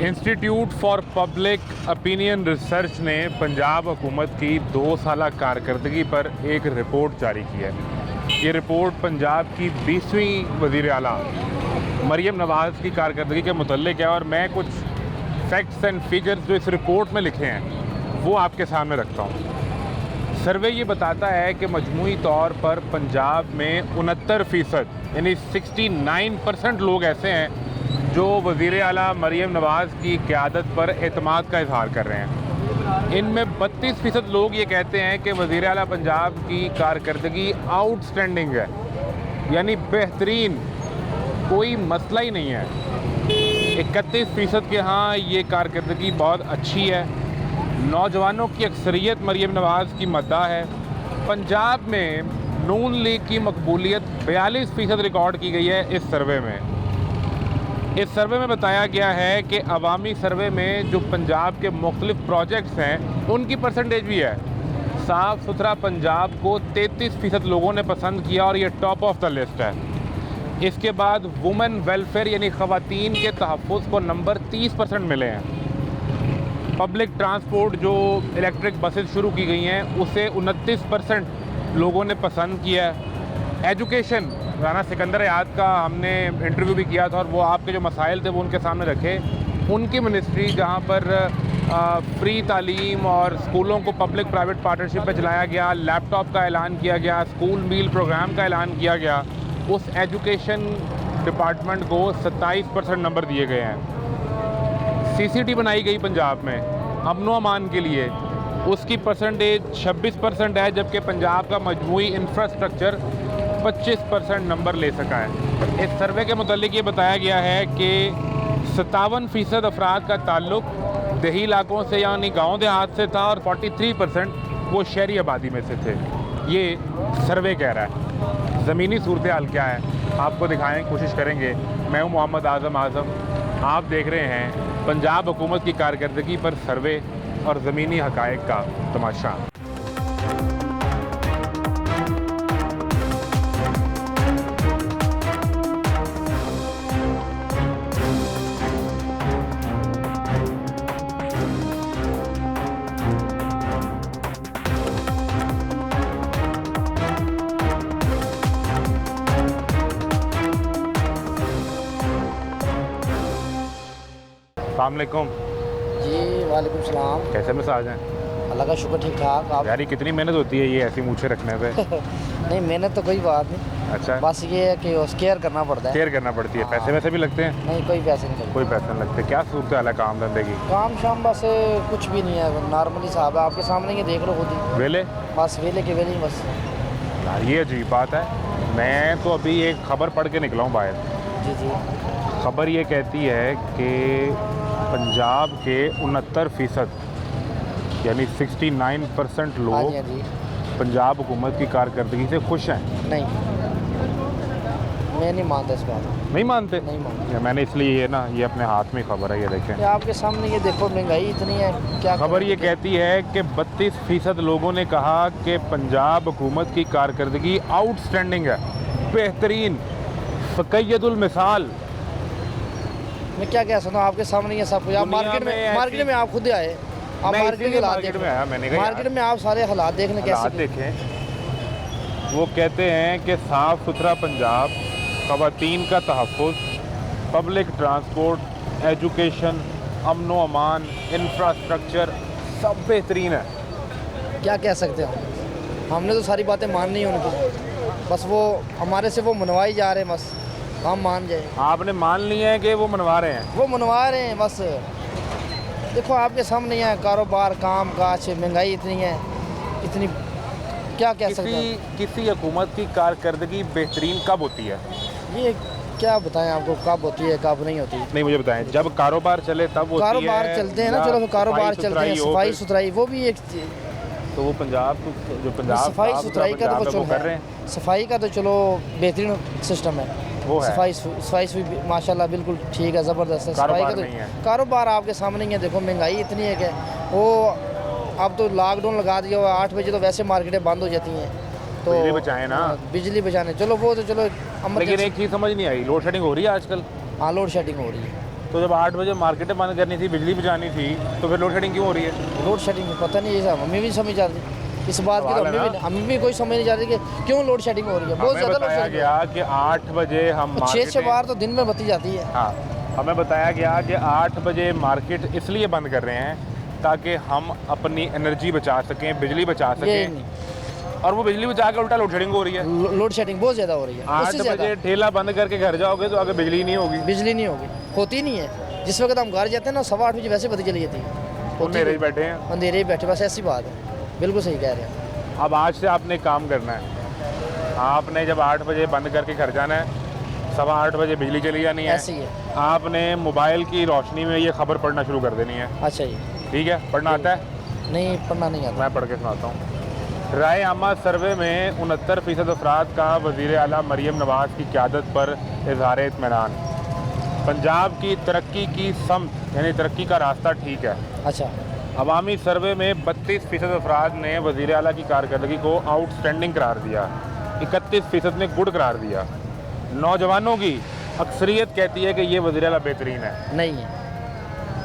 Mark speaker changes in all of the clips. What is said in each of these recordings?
Speaker 1: Institute for public opinion research ने पंजाब हुकूमत की 2 साला कारकर्दगी पर एक रिपोर्ट जारी की है। ये रिपोर्ट पंजाब की 20वीं वज़ीर आला मरियम नवाज़ की कारकर्दगी के मुतल्लिक है और मैं कुछ फैक्ट्स एंड फिगर्स जो इस रिपोर्ट में लिखे हैं वो आपके सामने रखता हूँ। सर्वे ये बताता है कि मजमूई तौर पर पंजाब में 69% यानी 69% लोग ऐसे हैं जो वज़ीर आला मरियम नवाज़ की क़यादत पर एतमाद का इजहार कर रहे हैं। इनमें 32% लोग ये कहते हैं कि वज़ीर आला पंजाब की कारकर्दगी आउटस्टैंडिंग है, यानी बेहतरीन, कोई मसला ही नहीं है। 31% के हाँ ये कारकर्दगी बहुत अच्छी है। नौजवानों की अक्सरियत मरियम नवाज़ की मद्दाह है। पंजाब में नून लीग की मकबूलियत 42% रिकॉर्ड की गई है इस सर्वे में। इस सर्वे में बताया गया है कि अवामी सर्वे में जो पंजाब के मुख्तलिफ प्रोजेक्ट्स हैं उनकी परसेंटेज भी है। साफ़ सुथरा पंजाब को 33% लोगों ने पसंद किया और ये टॉप ऑफ द लिस्ट है। इसके बाद वुमेन वेलफेयर यानी ख़वातीन के तहफ़्फ़ुज़ को नंबर 30% मिले हैं। पब्लिक ट्रांसपोर्ट जो इलेक्ट्रिक बसेस शुरू की गई हैं उसे 29% लोगों ने पसंद किया है। एजुकेशन, राना सिकंदर याद का हमने इंटरव्यू भी किया था और वो आपके जो मसाइल थे वो उनके सामने रखे। उनकी मिनिस्ट्री जहाँ पर फ्री तालीम और स्कूलों को पब्लिक प्राइवेट पार्टनरशिप में चलाया गया, लैपटॉप का ऐलान किया गया, स्कूल मील प्रोग्राम का ऐलान किया गया, उस एजुकेशन डिपार्टमेंट को 27% नंबर दिए गए हैं। CCT बनाई गई पंजाब में अमन व अमान के लिए, उसकी परसेंटेज 26% है, जबकि पंजाब का मजमूई इंफ्रास्ट्रक्चर 25% नंबर ले सका है। इस सर्वे के मुतालिक ये बताया गया है कि 57% अफराद का ताल्लुक देही इलाकों से यानी गाँव देहात से था और 43% वो शहरी आबादी में से थे। ये सर्वे कह रहा है। ज़मीनी सूरत हाल क्या है आपको दिखाने की कोशिश करेंगे। मैं हूँ मोहम्मद आज़म। आप देख रहे हैं पंजाब हुकूमत की कारकर्दगी पर सर्वे और ज़मीनी हक़ाइक़ का तमाशा। अस्सलामुअलैकुम
Speaker 2: जी। वालेकुम सलाम।
Speaker 1: कैसे मिजाज हैं?
Speaker 2: अल्लाह का शुक्र, ठीक ठाक। आप
Speaker 1: यार ये कितनी मेहनत होती है ये ऐसी मूछें रखने पे?
Speaker 2: नहीं, मेहनत तो कोई बात नहीं।
Speaker 1: अच्छा,
Speaker 2: बस ये है कि उस केयर करना पड़ता है।
Speaker 1: केयर करना पड़ती है। पैसे वैसे भी लगते हैं?
Speaker 2: नहीं, कोई पैसे नहीं लगते।
Speaker 1: कोई पैसे नहीं लगते। क्या सूरत हाल है काम धंधे की?
Speaker 2: काम शाम बस कुछ भी नहीं है, नॉर्मली साहब है, आपके सामने ये देख लो खुद ही।
Speaker 1: वेले?
Speaker 2: बस वेले के वेले ही बस।
Speaker 1: यार ये अजीब बात है। मैं तो अभी एक खबर पढ़ के निकला हूँ बाहर।
Speaker 2: जी जी।
Speaker 1: खबर ये कहती है कि पंजाब के 69% यानी 69%
Speaker 2: हाँ
Speaker 1: लोग
Speaker 2: जी, हाँ जी।
Speaker 1: पंजाब हुकूमत की कारकर्दगी से खुश हैं।
Speaker 2: नहीं, मैं नहीं मानता इस बात को।
Speaker 1: नहीं मानते?
Speaker 2: नहीं मानते।
Speaker 1: मैंने इसलिए ये ना, ये अपने हाथ में खबर है, ये देखें।
Speaker 2: ये आपके सामने ये देखो, महंगाई इतनी है, क्या
Speaker 1: खबर ये
Speaker 2: करें?
Speaker 1: कहती है कि 32% लोगों ने कहा कि पंजाब हुकूमत की कारकर्दगी आउटस्टैंडिंग है, बेहतरीन, फ़क़य्यदुल मिसाल।
Speaker 2: मैं क्या कह सकता हूँ, आपके सामने ये सब कुछ। आप मार्केट में आप खुद आए, आप मार्केट के हालात
Speaker 1: में आया, मैंने कहा
Speaker 2: मार्केट में आप सारे हालात देखने
Speaker 1: हालात
Speaker 2: कैसे
Speaker 1: देखें। वो कहते हैं कि साफ़ सुथरा पंजाब, ख़वातीन का तहफ़्फ़ुज़, पब्लिक ट्रांसपोर्ट, एजुकेशन, अमन व अमान, इंफ्रास्ट्रक्चर सब बेहतरीन है।
Speaker 2: क्या कह सकते हैं हमने तो सारी बातें माननी है उनकी, बस वो हमारे से वो मनवाई जा रहे हैं, बस हम मान जाए।
Speaker 1: आपने मान लिया है कि वो मनवा रहे हैं?
Speaker 2: वो मनवा रहे हैं बस। देखो आपके सामने है कारोबार, काम काज, महंगाई इतनी है, इतनी क्या कह सकते हैं।
Speaker 1: किसी हुकूमत की कारकर्दगी बेहतरीन कब होती है?
Speaker 2: ये क्या बताएं आपको, कब होती है कब नहीं होती।
Speaker 1: नहीं, मुझे बताएं। जब कारोबार चले तब होती है?
Speaker 2: कारोबार चलते हैं ना, चलो तो कारोबार चलते हैं, सफाई सुथराई वो भी एक।
Speaker 1: तो वो पंजाब, जो पंजाब
Speaker 2: सफाई सुथराई का तो चलो
Speaker 1: कर रहे हैं,
Speaker 2: सफाई का तो चलो बेहतरीन सिस्टम है।
Speaker 1: वो है।
Speaker 2: सफाई भी माशाल्लाह बिल्कुल ठीक है, ज़बरदस्त है। सफाई का तो कारोबार आपके सामने ही है। देखो महंगाई इतनी है कि वो अब तो लॉकडाउन लगा दिया हुआ, 8 बजे तो वैसे मार्केटें बंद हो जाती हैं। तो
Speaker 1: बिजली बचाएं ना,
Speaker 2: बिजली बचाने, चलो वो तो चलो।
Speaker 1: लेकिन एक चीज़ समझ नहीं आई, लोड शेडिंग हो रही है आजकल।
Speaker 2: हाँ, लोड शेडिंग हो रही है।
Speaker 1: तो जब 8 बजे मार्केटें बंद करनी थी, बिजली बचानी थी, तो फिर लोड शेडिंग क्यों हो रही है?
Speaker 2: लोड शेडिंग पता नहीं, ये हमें भी समझ आ रही इस बात की, तो हमें भी कोई समझ नहीं जा रही कि क्यों लोड शेडिंग हो रही है। बहुत ज़्यादा लोड
Speaker 1: बताया
Speaker 2: शेडिंग
Speaker 1: गया कि 8 बजे हम
Speaker 2: 6 बार तो दिन में बत्ती जाती है।
Speaker 1: हाँ, हमें बताया गया कि 8 बजे मार्केट इसलिए बंद कर रहे हैं ताकि हम अपनी एनर्जी बचा सकें, बिजली बचा सकें, और वो बिजली बचा के उल्टा लोड शेडिंग हो रही है।
Speaker 2: लोड शेडिंग बहुत ज़्यादा हो रही है।
Speaker 1: 8 बजे ठेला बंद करके घर जाओगे तो आगे बिजली नहीं होगी,
Speaker 2: बिजली नहीं होगी, होती नहीं है। जिस वक्त हम घर जाते हैं ना 8:15 बजे वैसे बत्ती चली जाती है,
Speaker 1: अंधेरे ही बैठे हैं,
Speaker 2: अंधेरे ही बैठे, बस ऐसी बात है। बिल्कुल सही कह रहे हैं।
Speaker 1: अब आज से आपने काम करना है, आपने जब 8 बजे बंद करके घर जाना है, 8:15 बजे बिजली चली जानी है,
Speaker 2: ऐसे ही है।
Speaker 1: आपने मोबाइल की रोशनी में ये खबर पढ़ना शुरू कर देनी है।
Speaker 2: अच्छा जी,
Speaker 1: ठीक है, पढ़ना आता है?
Speaker 2: नहीं, पढ़ना नहीं आता।
Speaker 1: मैं पढ़ के सुनाता हूँ। राय आमा सर्वे में 69% अफराद का वज़ीर आला मरीम नवाज़ की क़यादत पर इज़हार इत्मीनान। पंजाब की तरक्की की समत यानी तरक्की का रास्ता ठीक है।
Speaker 2: अच्छा।
Speaker 1: अवामी सर्वे में 32% अफराद ने वज़ीर आला की कारकर्दगी को आउटस्टैंडिंग करार दिया, 31% ने गुड करार दिया। नौजवानों की अक्सरियत कहती है कि ये वज़ीर आला बेहतरीन है।
Speaker 2: नहीं है,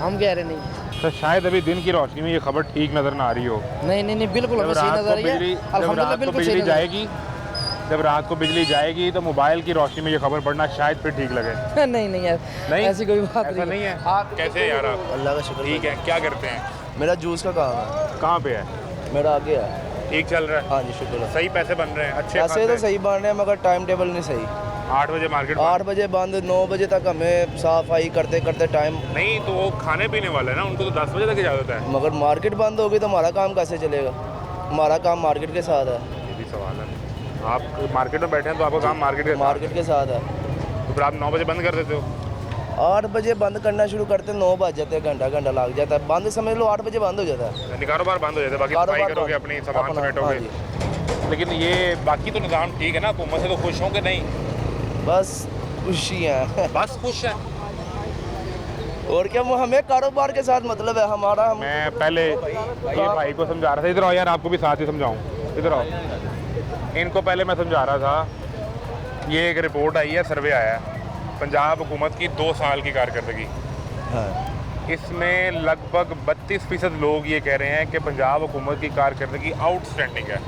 Speaker 2: हम कह रहे नहीं है।
Speaker 1: तो शायद अभी दिन की रोशनी में ये खबर ठीक नज़र ना आ रही हो।
Speaker 2: नहीं, बिल्कुल हमें सही नजर आ रही है। अल्हम्दुलिल्लाह बिल्कुल सही
Speaker 1: जाएगी, जब रात को बिजली जाएगी तो मोबाइल की रोशनी में ये खबर पढ़ना शायद फिर ठीक लगे।
Speaker 2: नहीं यार, नहीं, ऐसी कोई बात
Speaker 1: नहीं है।
Speaker 2: आप
Speaker 1: कैसे यार आप?
Speaker 3: अल्लाह का शुक्र।
Speaker 1: ठीक है, क्या करते हैं?
Speaker 3: मेरा जूस का काम है।
Speaker 1: कहाँ पे है?
Speaker 3: मेरा आगे है।
Speaker 1: ठीक चल रहा है?
Speaker 3: हाँ जी, शुक्र है।
Speaker 1: सही पैसे बन रहे हैं? अच्छे
Speaker 3: पैसे तो सही बन रहे हैं मगर टाइम टेबल नहीं सही।
Speaker 1: 8 बजे मार्केट
Speaker 3: 8 बजे बंद, 9 बजे तक हमें सफाई करते करते टाइम।
Speaker 1: नहीं तो वो खाने पीने वाले हैं ना, उनको तो 10 बजे तक इजाज़त है।
Speaker 3: मगर मार्केट बंद होगी तो हमारा काम कैसे चलेगा? हमारा काम मार्केट के साथ है।
Speaker 1: ये भी सवाल है। आप मार्केट में बैठे हैं तो आपका काम मार्केट
Speaker 3: के साथ है।
Speaker 1: तो फिर आप 9 बजे बंद कर देते हो?
Speaker 3: 8 बजे बंद करना शुरू करते 9 बज जाते हैं, घंटा लग जाता है। बंद समझ लो 8 बजे बंद हो जाता है।
Speaker 1: यानी कारोबार बंद हो जाता है, बाकी सफाई करोगे, अपनी सामान समेटोगे। लेकिन ये बाकी तो निज़ाम ठीक है ना, हुकूमत से तो खुश होंगे? नहीं,
Speaker 3: बस खुशी है।
Speaker 1: बस खुश है।
Speaker 3: और क्या, वो हमें कारोबार के साथ मतलब है हमारा।
Speaker 1: मैं पहले ये भाई को समझा रहा था, इधर आओ यार, आपको भी साथ ही समझाऊं, इधर आओ। इनको पहले मैं समझा रहा था, ये एक रिपोर्ट आई है, सर्वे आया है पंजाब हुकूमत की 2 साल की कारकर्दगी।
Speaker 3: हाँ।
Speaker 1: इसमें लगभग 32% लोग ये कह रहे हैं कि पंजाब हुकूमत की कारकर्दगी आउटस्टैंडिंग है,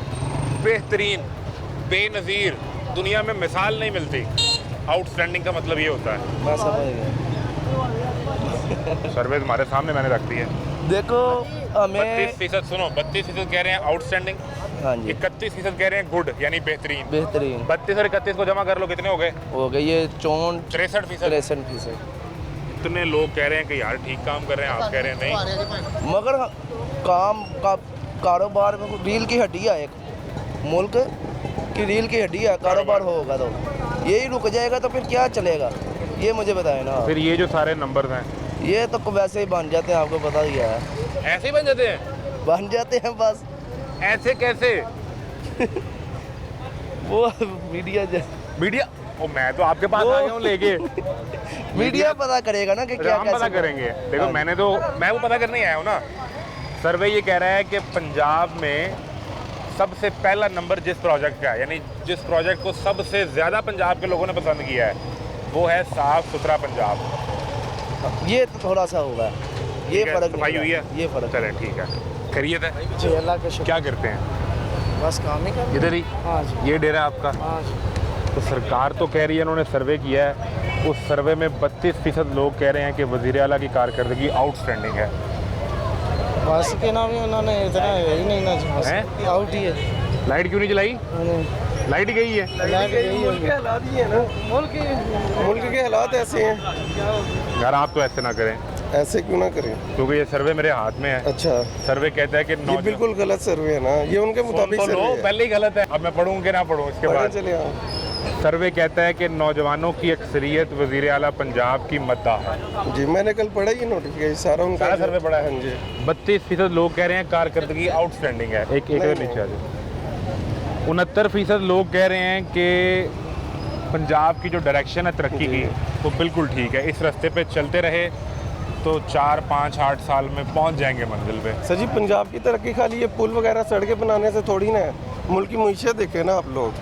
Speaker 1: बेहतरीन, बेनज़ीर, दुनिया में मिसाल नहीं मिलती। आउटस्टैंडिंग का मतलब ये होता है।
Speaker 3: मैं समझ गया।
Speaker 1: सर्वे तुम्हारे सामने मैंने रख दी है।
Speaker 3: देखो हमें
Speaker 1: 32% सुनो, 32% कह रहे हैं आउटस्टैंडिंग,
Speaker 3: हाँ जी,
Speaker 1: 31% कह रहे हैं गुड यानी बेहतरीन। 32 और 31 को जमा कर लो, कितने हो गए?
Speaker 3: हो गए ये
Speaker 1: 63%।
Speaker 3: 63%।
Speaker 1: इतने लोग कह रहे हैं कि यार ठीक काम कर रहे हैं, आप कह रहे हैं नहीं।
Speaker 3: मगर काम का कारोबार में रील की हड्डी है, एक मुल्क की रील की हड्डी है। कारोबार होगा तो यही रुक जाएगा तो फिर क्या चलेगा, ये मुझे बताएं ना।
Speaker 1: फिर ये जो सारे नंबर्स हैं
Speaker 3: ये तो वैसे ही बन जाते हैं, आपको पता ही है।
Speaker 1: ऐसे ही बन जाते हैं?
Speaker 3: बन जाते हैं बस।
Speaker 1: ऐसे कैसे?
Speaker 3: वो मीडिया
Speaker 1: मीडिया, ओ मैं तो आपके पास आ गया हूँ लेके।
Speaker 3: मीडिया पता करेगा ना कि क्या
Speaker 1: हम पता करेंगे। देखो मैं वो पता करने आया हूँ ना। सर्वे ये कह रहा है कि पंजाब में सबसे पहला नंबर जिस प्रोजेक्ट का है, यानी जिस प्रोजेक्ट को सबसे ज़्यादा पंजाब के लोगों ने पसंद किया है, वो है साफ़ सुथरा पंजाब।
Speaker 3: ये तो थोड़ा सा होगा, ये फर्क
Speaker 1: सफाई हुई है,
Speaker 3: ये फर्क।
Speaker 1: चले ठीक है, खैरियत है
Speaker 2: जी, अल्लाह का शुक्र।
Speaker 1: क्या करते हैं?
Speaker 2: बस काम ही कर।
Speaker 1: इधर ही?
Speaker 2: हाँ जी,
Speaker 1: ये डेरा आपका?
Speaker 2: हाँ जी।
Speaker 1: तो सरकार तो कह रही है, उन्होंने सर्वे किया है, उस सर्वे में 32% लोग कह रहे हैं कि वज़ीर आला की कारकर्दगी आउटस्टैंडिंग है।
Speaker 2: बस के नाम ही उन्होंने इतना ही नहीं ना,
Speaker 1: हैं?
Speaker 2: आउट ही है।
Speaker 1: लाइट क्यों नहीं जलाई? लाइट ही गई है।
Speaker 3: मुल्क के हालात ही है ना, मुल्क के हालात ऐसे हैं
Speaker 1: यार आप तो ऐसे ना करें,
Speaker 3: ऐसे क्यों ना करें?
Speaker 1: क्योंकि ये सर्वे मेरे हाथ में है।
Speaker 3: अच्छा,
Speaker 1: सर्वे कहता है कि
Speaker 3: ये बिल्कुल गलत सर्वे है ना, ये उनके मुताबिक
Speaker 1: तो
Speaker 3: सर्वे है।
Speaker 1: पहले ही गलत है, अब मैं पढ़ूँ कि ना पढ़ूँ इसके बाद?
Speaker 3: चले हाँ।
Speaker 1: सर्वे कहता है कि नौजवानों की अक्सरियत वज़ीर आला पंजाब की मद्दाह है।
Speaker 3: जी, मैंने कल पढ़ा ये नोटिफिकेशन सारा उनका।
Speaker 1: सारा सर्वे पढ़ा है?
Speaker 3: हाँ जी।
Speaker 1: 32% लोग कह रहे हैं कारकर्दगी आउटस्टैंडिंग है। एक नीचे आ जाए। 69% लोग कह रहे हैं कि पंजाब की जो डायरेक्शन है तरक्की की, वो बिल्कुल ठीक है, इस रास्ते पे चलते रहे तो 4, 5, 8 साल में पहुंच जाएंगे मंजिल पे।
Speaker 4: सर जी, पंजाब की तरक्की खाली ये पुल वगैरह सड़कें बनाने से थोड़ी ना है। मुल्क की मीशत देखें ना आप लोग,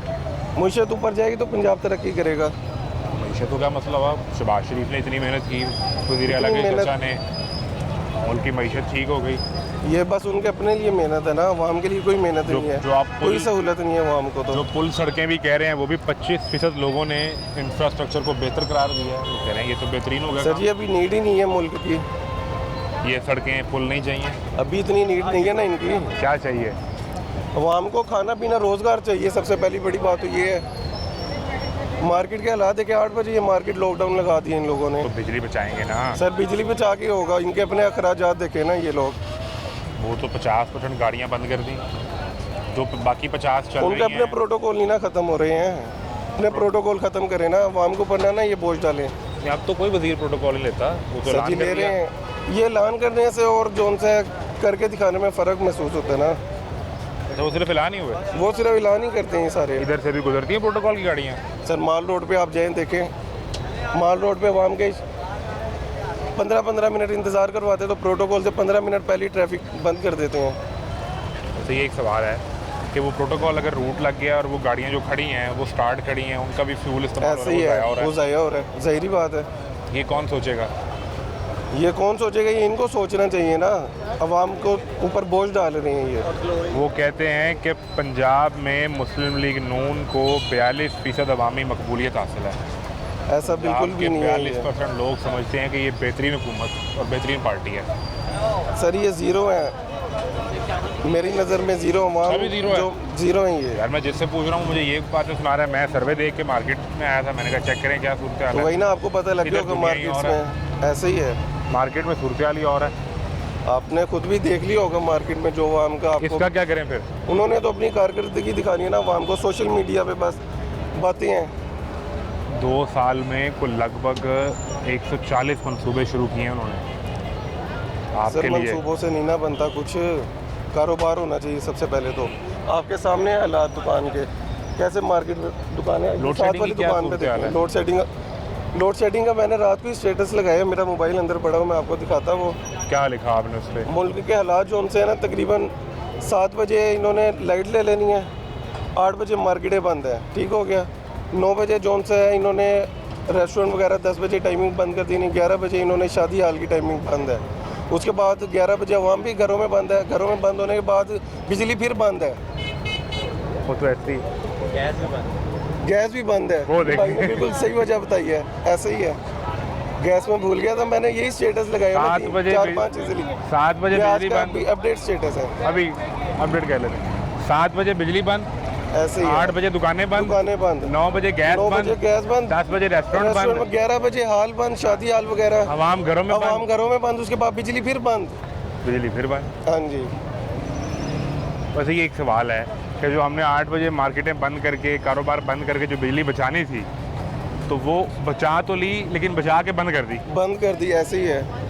Speaker 4: मीशत ऊपर जाएगी तो पंजाब तरक्की करेगा।
Speaker 1: मीशत को क्या मसला हुआ? शहबाज शरीफ ने इतनी मेहनत की, वज़ीर आला के
Speaker 4: मेहनत-
Speaker 1: चाचा ने, मुल्क की मीशत ठीक हो गई।
Speaker 4: ये बस उनके अपने लिए मेहनत है ना, अवाम के लिए कोई मेहनत
Speaker 1: जो-
Speaker 4: नहीं है।
Speaker 1: जो आप
Speaker 4: कोई
Speaker 1: पुल-
Speaker 4: सहूलत नहीं है अवाम को। तो
Speaker 1: जो पुल सड़कें भी कह रहे हैं वो भी 25% लोगों ने इंफ्रास्ट्रक्चर को बेहतर करार दिया है। वो कह रहे हैं ये तो बेहतरीन हो गया
Speaker 4: सर जी अभी नीड ही नहीं है मुल्क की,
Speaker 1: काम। ये सड़कें पुल नहीं चाहिए,
Speaker 4: अभी इतनी नीड नहीं है ना इनकी।
Speaker 1: क्या चाहिए?
Speaker 4: अवाम को खाना पीना रोज़गार चाहिए, सबसे पहली बड़ी बात तो ये है। मार्केट के हालात है कि 8 बजे ये मार्केट लॉकडाउन लगा दिए इन लोगों ने।
Speaker 1: तो बिजली बचाएंगे ना।
Speaker 4: सर बिजली बचा के होगा, इनके अपने अखराजात देखे ना ये लोग।
Speaker 1: वो तो 50% गाड़ियाँ बंद कर दी, जो बाकी 50 चल
Speaker 4: उनके
Speaker 1: रही
Speaker 4: अपने
Speaker 1: हैं।
Speaker 4: प्रोटोकॉल नहीं ना ख़त्म हो रहे हैं, अपने प्रोटोकॉल ख़त्म करें ना, अवाम को पढ़ना ना ये बोझ डालें।
Speaker 1: अब तो कोई वजीर प्रोटोकॉल नहीं लेता, वो तो
Speaker 4: सर
Speaker 1: ऐलान
Speaker 4: जी
Speaker 1: कर
Speaker 4: ले
Speaker 1: दिया।
Speaker 4: रहे हैं, ये ऐलान करने से और जोन से करके दिखाने में फ़र्क महसूस होता है ना।
Speaker 1: अच्छा, वो सिर्फ ऐलान ही हुए,
Speaker 4: वो सिर्फ ऐलान ही करते हैं सारे।
Speaker 1: इधर से भी गुजरती हैं प्रोटोकॉल की गाड़ियाँ।
Speaker 4: सर माल रोड पे आप जाएं देखें, माल रोड पे अवाम के 15-15 मिनट इंतज़ार करवाते तो प्रोटोकॉल से 15 मिनट पहले ही ट्रैफिक बंद कर देते हैं।
Speaker 1: तो ये एक सवाल है कि वो प्रोटोकॉल अगर रूट लग गया और वो गाड़ियाँ जो खड़ी हैं वो स्टार्ट खड़ी हैं, उनका भी फ्यूल इस्तेमाल
Speaker 4: ऐसे ही है, वो
Speaker 1: है,
Speaker 4: ज़ाया हो रहा है, ज़ाहिरी बात है।
Speaker 1: ये कौन सोचेगा?
Speaker 4: ये कौन सोचेगा, ये इनको सोचना चाहिए ना, अवाम को ऊपर बोझ डाल रहे हैं ये।
Speaker 1: वो कहते हैं कि पंजाब में मुस्लिम लीग नून को 42% अवामी मकबूलियत हासिल है।
Speaker 4: ऐसा बिल्कुल भी नहीं है ये।
Speaker 1: 42% लोग समझते हैं कि ये बेहतरीन हुकूमत और बेहतरीन पार्टी है।
Speaker 4: सर ये ज़ीरो है, मेरी नज़र में ज़ीरो अवाम
Speaker 1: सभी ज़ीरो है।
Speaker 4: जो ज़ीरो है ये।
Speaker 1: यार मैं जिससे पूछ रहा हूँ मुझे ये बात नहीं सुना रहा है। मैं सर्वे देख के मार्केट में आया था, मैंने कहा चेक करें क्या सूरत हाल
Speaker 4: तो
Speaker 1: है।
Speaker 4: वही ना आपको पता लग
Speaker 1: इधर
Speaker 4: गया होगा
Speaker 1: दुनिया ही
Speaker 4: मार्केट्स
Speaker 1: और
Speaker 4: में ऐसे ही है।
Speaker 1: मार्केट में सूरत हाल ही और है।
Speaker 4: आपने खुद भी देख लिया होगा मार्केट में जो अवाम का आपको।
Speaker 1: इसका क्या करें फिर?
Speaker 4: उन्होंने तो अपनी कारकर्दगी दिखानी है ना अवाम को, सोशल मीडिया पे बस बातें हैं।
Speaker 1: 2 साल में कुल लगभग 140 मंसूबे शुरू किए हैं उन्होंने आपके
Speaker 4: सर
Speaker 1: लिए।
Speaker 4: मंसूबों से नहीं ना बनता कुछ, कारोबार होना चाहिए सबसे पहले तो। आपके सामने है हालात दुकान के, कैसे मार्केट में दुकान है,
Speaker 1: लोड
Speaker 4: साथ
Speaker 1: शेडिंग
Speaker 4: वाली
Speaker 1: की क्या
Speaker 4: दुकान पे
Speaker 1: सूरत हाल
Speaker 4: देखिए,
Speaker 1: है?
Speaker 4: लोड शेडिंग का मैंने रात को ही स्टेटस लगाया, मेरा मोबाइल अंदर पड़ा हुआ, मैं आपको दिखाता वो।
Speaker 1: क्या लिखा आपने उस पर?
Speaker 4: मुल्क के हालात जो उनसे है ना, तकरीबन 7 बजे इन्होंने लाइट ले लेनी है, 8 बजे मार्केटें बंद है, ठीक हो गया। 9 बजे जोन से है इन्होंने रेस्टोरेंट वगैरह 10 बजे टाइमिंग बंद कर दी, 11 बजे इन्होंने शादी हाल की टाइमिंग बंद है। उसके बाद 11 बजे अवाम भी घरों में बंद है, घरों में बंद होने के बाद बिजली फिर बंद है,
Speaker 1: वो तो ऐसी
Speaker 4: गैस भी बंद है।
Speaker 1: वो देखिए।
Speaker 4: भाई ने बिल्कुल सही वजह बताई है, ऐसे ही है। गैस में भूल गया था, मैंने यही स्टेटस लगाया
Speaker 1: 7 बजे
Speaker 4: 4-5 इजीली
Speaker 1: 7 बजे
Speaker 4: ये आज
Speaker 1: बिजली
Speaker 4: का
Speaker 1: बंद।
Speaker 4: अपडेट स्टेटस है,
Speaker 1: अभी अपडेट कर लेते हैं। 7 बजे बिजली बंद,
Speaker 4: ऐसे ही है।
Speaker 1: 8 बजे दुकानें बंद,
Speaker 4: दुकानें बंद,
Speaker 1: 9 बजे गैस
Speaker 4: 9 बजे
Speaker 1: बंद,
Speaker 4: गैस बंद,
Speaker 1: 10 बजे रेस्टोरेंट
Speaker 4: रेस्टोरेंट में
Speaker 1: बंद,
Speaker 4: 11 बजे हाल बंद, शादी हाल वगैरह,
Speaker 1: आवाम घरों में
Speaker 4: अवाम
Speaker 1: बंद,
Speaker 4: घरों में बंद, उसके बाद बिजली फिर बंद।
Speaker 1: बिजली फिर बंद।
Speaker 4: हाँ जी।
Speaker 1: बस ये एक सवाल है कि जो हमने 8 बजे मार्केटें बंद करके, कारोबार बंद करके जो बिजली बचानी थी तो वो बचा तो ली, लेकिन बचा के बंद कर दी।
Speaker 4: बंद कर दी, ऐसे ही है।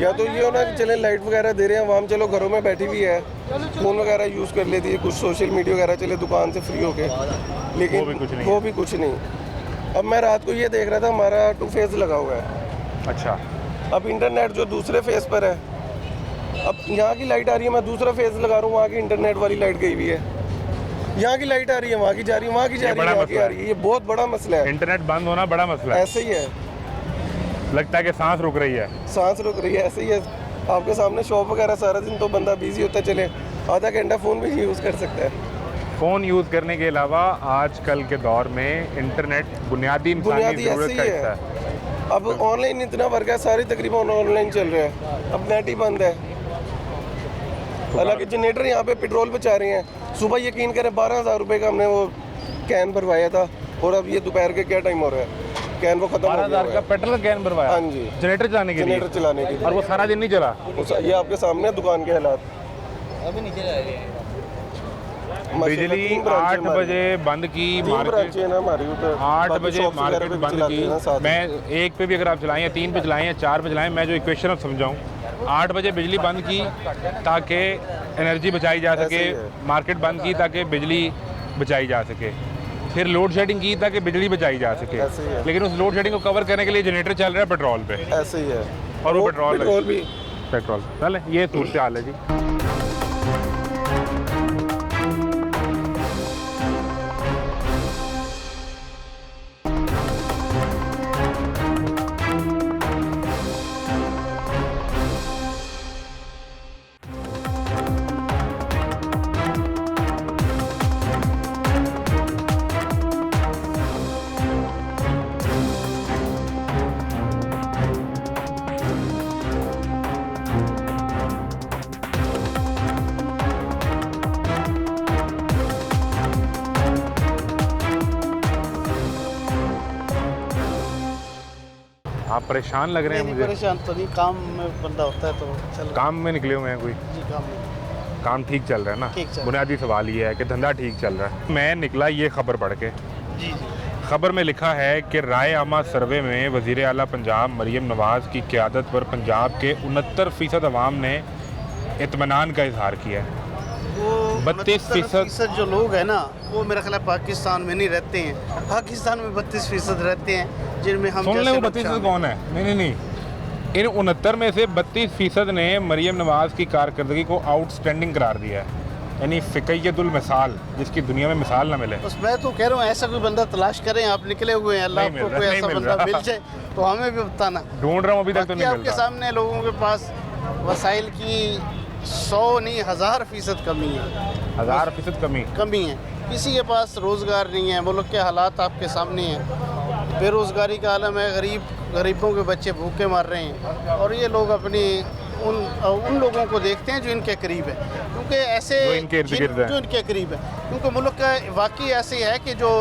Speaker 4: या तो ये हो ना कि चले लाइट वगैरह दे रहे हैं अवाम, चलो घरों में बैठी हुई है, फ़ोन वगैरह यूज़ कर लेती है, कुछ सोशल मीडिया वगैरह चले दुकान से फ्री होके, लेकिन
Speaker 1: वो भी कुछ नहीं
Speaker 4: वो भी कुछ नहीं। अब मैं रात को ये देख रहा था, हमारा 2 फेज़ लगा हुआ है।
Speaker 1: अच्छा,
Speaker 4: अब इंटरनेट जो दूसरे फेज़ पर है, अब यहाँ की लाइट आ रही है, मैं दूसरा फेज़ लगा रहा हूँ, वहाँ की इंटरनेट वाली लाइट गई हुई है। यहाँ की लाइट आ रही है, वहाँ की जा रही है, वहाँ की जा रही है,
Speaker 1: बड़ा
Speaker 4: वहाँ की
Speaker 1: मसला
Speaker 4: आ रही है। ये बहुत बड़ा मसला है,
Speaker 1: इंटरनेट बंद होना बड़ा मसला है।
Speaker 4: ऐसे ही है।
Speaker 1: लगता है कि सांस रुक रही है।
Speaker 4: सांस रुक रही है, ऐसे ही है। आपके सामने शॉप वगैरह सारा दिन तो बंदा बिजी होता चले, आधा घंटा फ़ोन भी यूज़ कर सकता है।
Speaker 1: फ़ोन यूज़ करने के अलावा आजकल के दौर में इंटरनेट बुनियादी इंसानी
Speaker 4: बुनियादी
Speaker 1: ज़रूरत
Speaker 4: ऐसे
Speaker 1: का
Speaker 4: ही
Speaker 1: हिस्सा
Speaker 4: है।
Speaker 1: है।
Speaker 4: अब ऑनलाइन इतना वर्क है, सारी तकरीबन ऑनलाइन चल रहा है, अब नेट ही बंद है। हालांकि जनरेटर यहाँ पे पेट्रोल बचा रहे हैं। सुबह यकीन करें 12,000 रुपये का हमने वो कैन भरवाया था, और अब ये दोपहर के क्या टाइम हो रहा है, कैन वो खत्म हो गया
Speaker 1: 12,000
Speaker 4: हुआ
Speaker 1: का
Speaker 4: है।
Speaker 1: पेट्रोल कैन भरवाया?
Speaker 4: हाँ जी,
Speaker 1: जनरेटर चलाने के लिए।
Speaker 4: जनरेटर चलाने के लिए।
Speaker 1: और वो सारा दिन नहीं चला।
Speaker 4: ये आपके सामने दुकान के हालात।
Speaker 1: बिजली 8 बजे बंद की,
Speaker 4: 3
Speaker 1: मार्केट
Speaker 4: ब्रांचें हैं ना हमारी ऊपर।
Speaker 1: 8
Speaker 4: बाकी
Speaker 1: बजे
Speaker 4: shops वगैरह
Speaker 1: मार्केट
Speaker 4: पे भी
Speaker 1: बंद
Speaker 4: चलाते हैं ना
Speaker 1: की।
Speaker 4: साथ।
Speaker 1: मैं 1 पे भी अगर आप चलाएं या 3 पे चलाएं या 4 पे चलाएं, मैं जो इक्वेशन अब समझाऊं, 8 बजे बिजली बंद की ताकि एनर्जी बचाई जा
Speaker 4: ऐसे
Speaker 1: सके,
Speaker 4: ही है।
Speaker 1: मार्केट बंद की ताकि बिजली बचाई जा सके, फिर लोड शेडिंग की ताकि बिजली बचाई जा सके।
Speaker 4: ऐसे ही है।
Speaker 1: लेकिन उस लोड शेडिंग को कवर करने के लिए जनरेटर चल रहा है पेट्रोल पे,
Speaker 4: ऐसे ही है।
Speaker 1: और वो पेट्रोल
Speaker 4: भी
Speaker 1: पेट्रोल चल, ये सूरत हाल है जी। परेशान लग रहे हैं
Speaker 5: नहीं,
Speaker 1: मुझे।
Speaker 5: परेशान तो नहीं, काम में बंदा होता है तो चल
Speaker 1: काम में निकले हुए हैं कोई?
Speaker 5: जी काम में
Speaker 1: काम ठीक चल रहा है ना?
Speaker 5: ठीक चल रहा है।
Speaker 1: बुनियादी सवाल ये है कि धंधा ठीक चल रहा है। मैं निकला ये खबर पढ़ के,
Speaker 5: जी जी
Speaker 1: खबर में लिखा है कि राय आमा सर्वे में वज़ीर आला पंजाब मरीम नवाज़ की क़यादत पर पंजाब के 69% अवाम ने इत्मीनान का इजहार किया है।
Speaker 5: वो
Speaker 1: 32%
Speaker 5: जो लोग हैं ना, वो मेरा ख्याल है पाकिस्तान में नहीं रहते हैं। पाकिस्तान में 32% रहते हैं, जिनमें हम
Speaker 1: सुन ले,
Speaker 5: जैसे
Speaker 1: वो
Speaker 5: लोग
Speaker 1: 32%
Speaker 5: शामिल
Speaker 1: कौन है? नहीं, इन 69 में से 32% ने मरीम नवाज़ की कारकर्दगी को आउटस्टैंडिंग करार दिया है, यानी फ़िकयतुल मिसाल, जिसकी दुनिया में मिसाल ना मिले।
Speaker 5: बस मैं तो कह रहा हूँ ऐसा कोई बंदा तलाश करें, आप निकले हुए हैं, अल्लाह
Speaker 1: नहीं मिल
Speaker 5: आपको
Speaker 1: रहा,
Speaker 5: कोई
Speaker 1: नहीं
Speaker 5: ऐसा
Speaker 1: मिल
Speaker 5: बंदा
Speaker 1: रहा।
Speaker 5: मिल जाए तो हमें भी बताना।
Speaker 1: ढूंढ रहा हूँ, अभी तक तो
Speaker 5: बाकी
Speaker 1: नहीं मिल
Speaker 5: आपके
Speaker 1: रहा।
Speaker 5: सामने लोगों के पास वसाइल की 100 नहीं 1000% कमी है।
Speaker 1: 1000%
Speaker 5: कमी है, किसी के पास रोज़गार नहीं है। मुल्क के हालात आपके सामने हैं, बेरोज़गारी का आलम है, गरीबों के बच्चे भूखे मर रहे हैं, और ये लोग अपनी उन लोगों को देखते हैं जो इनके करीब है, क्योंकि ऐसे
Speaker 1: जो इनके इर्द-गिर्द हैं।
Speaker 5: जो इनके करीब है, क्योंकि मुल्क का वाकई ऐसे है कि जो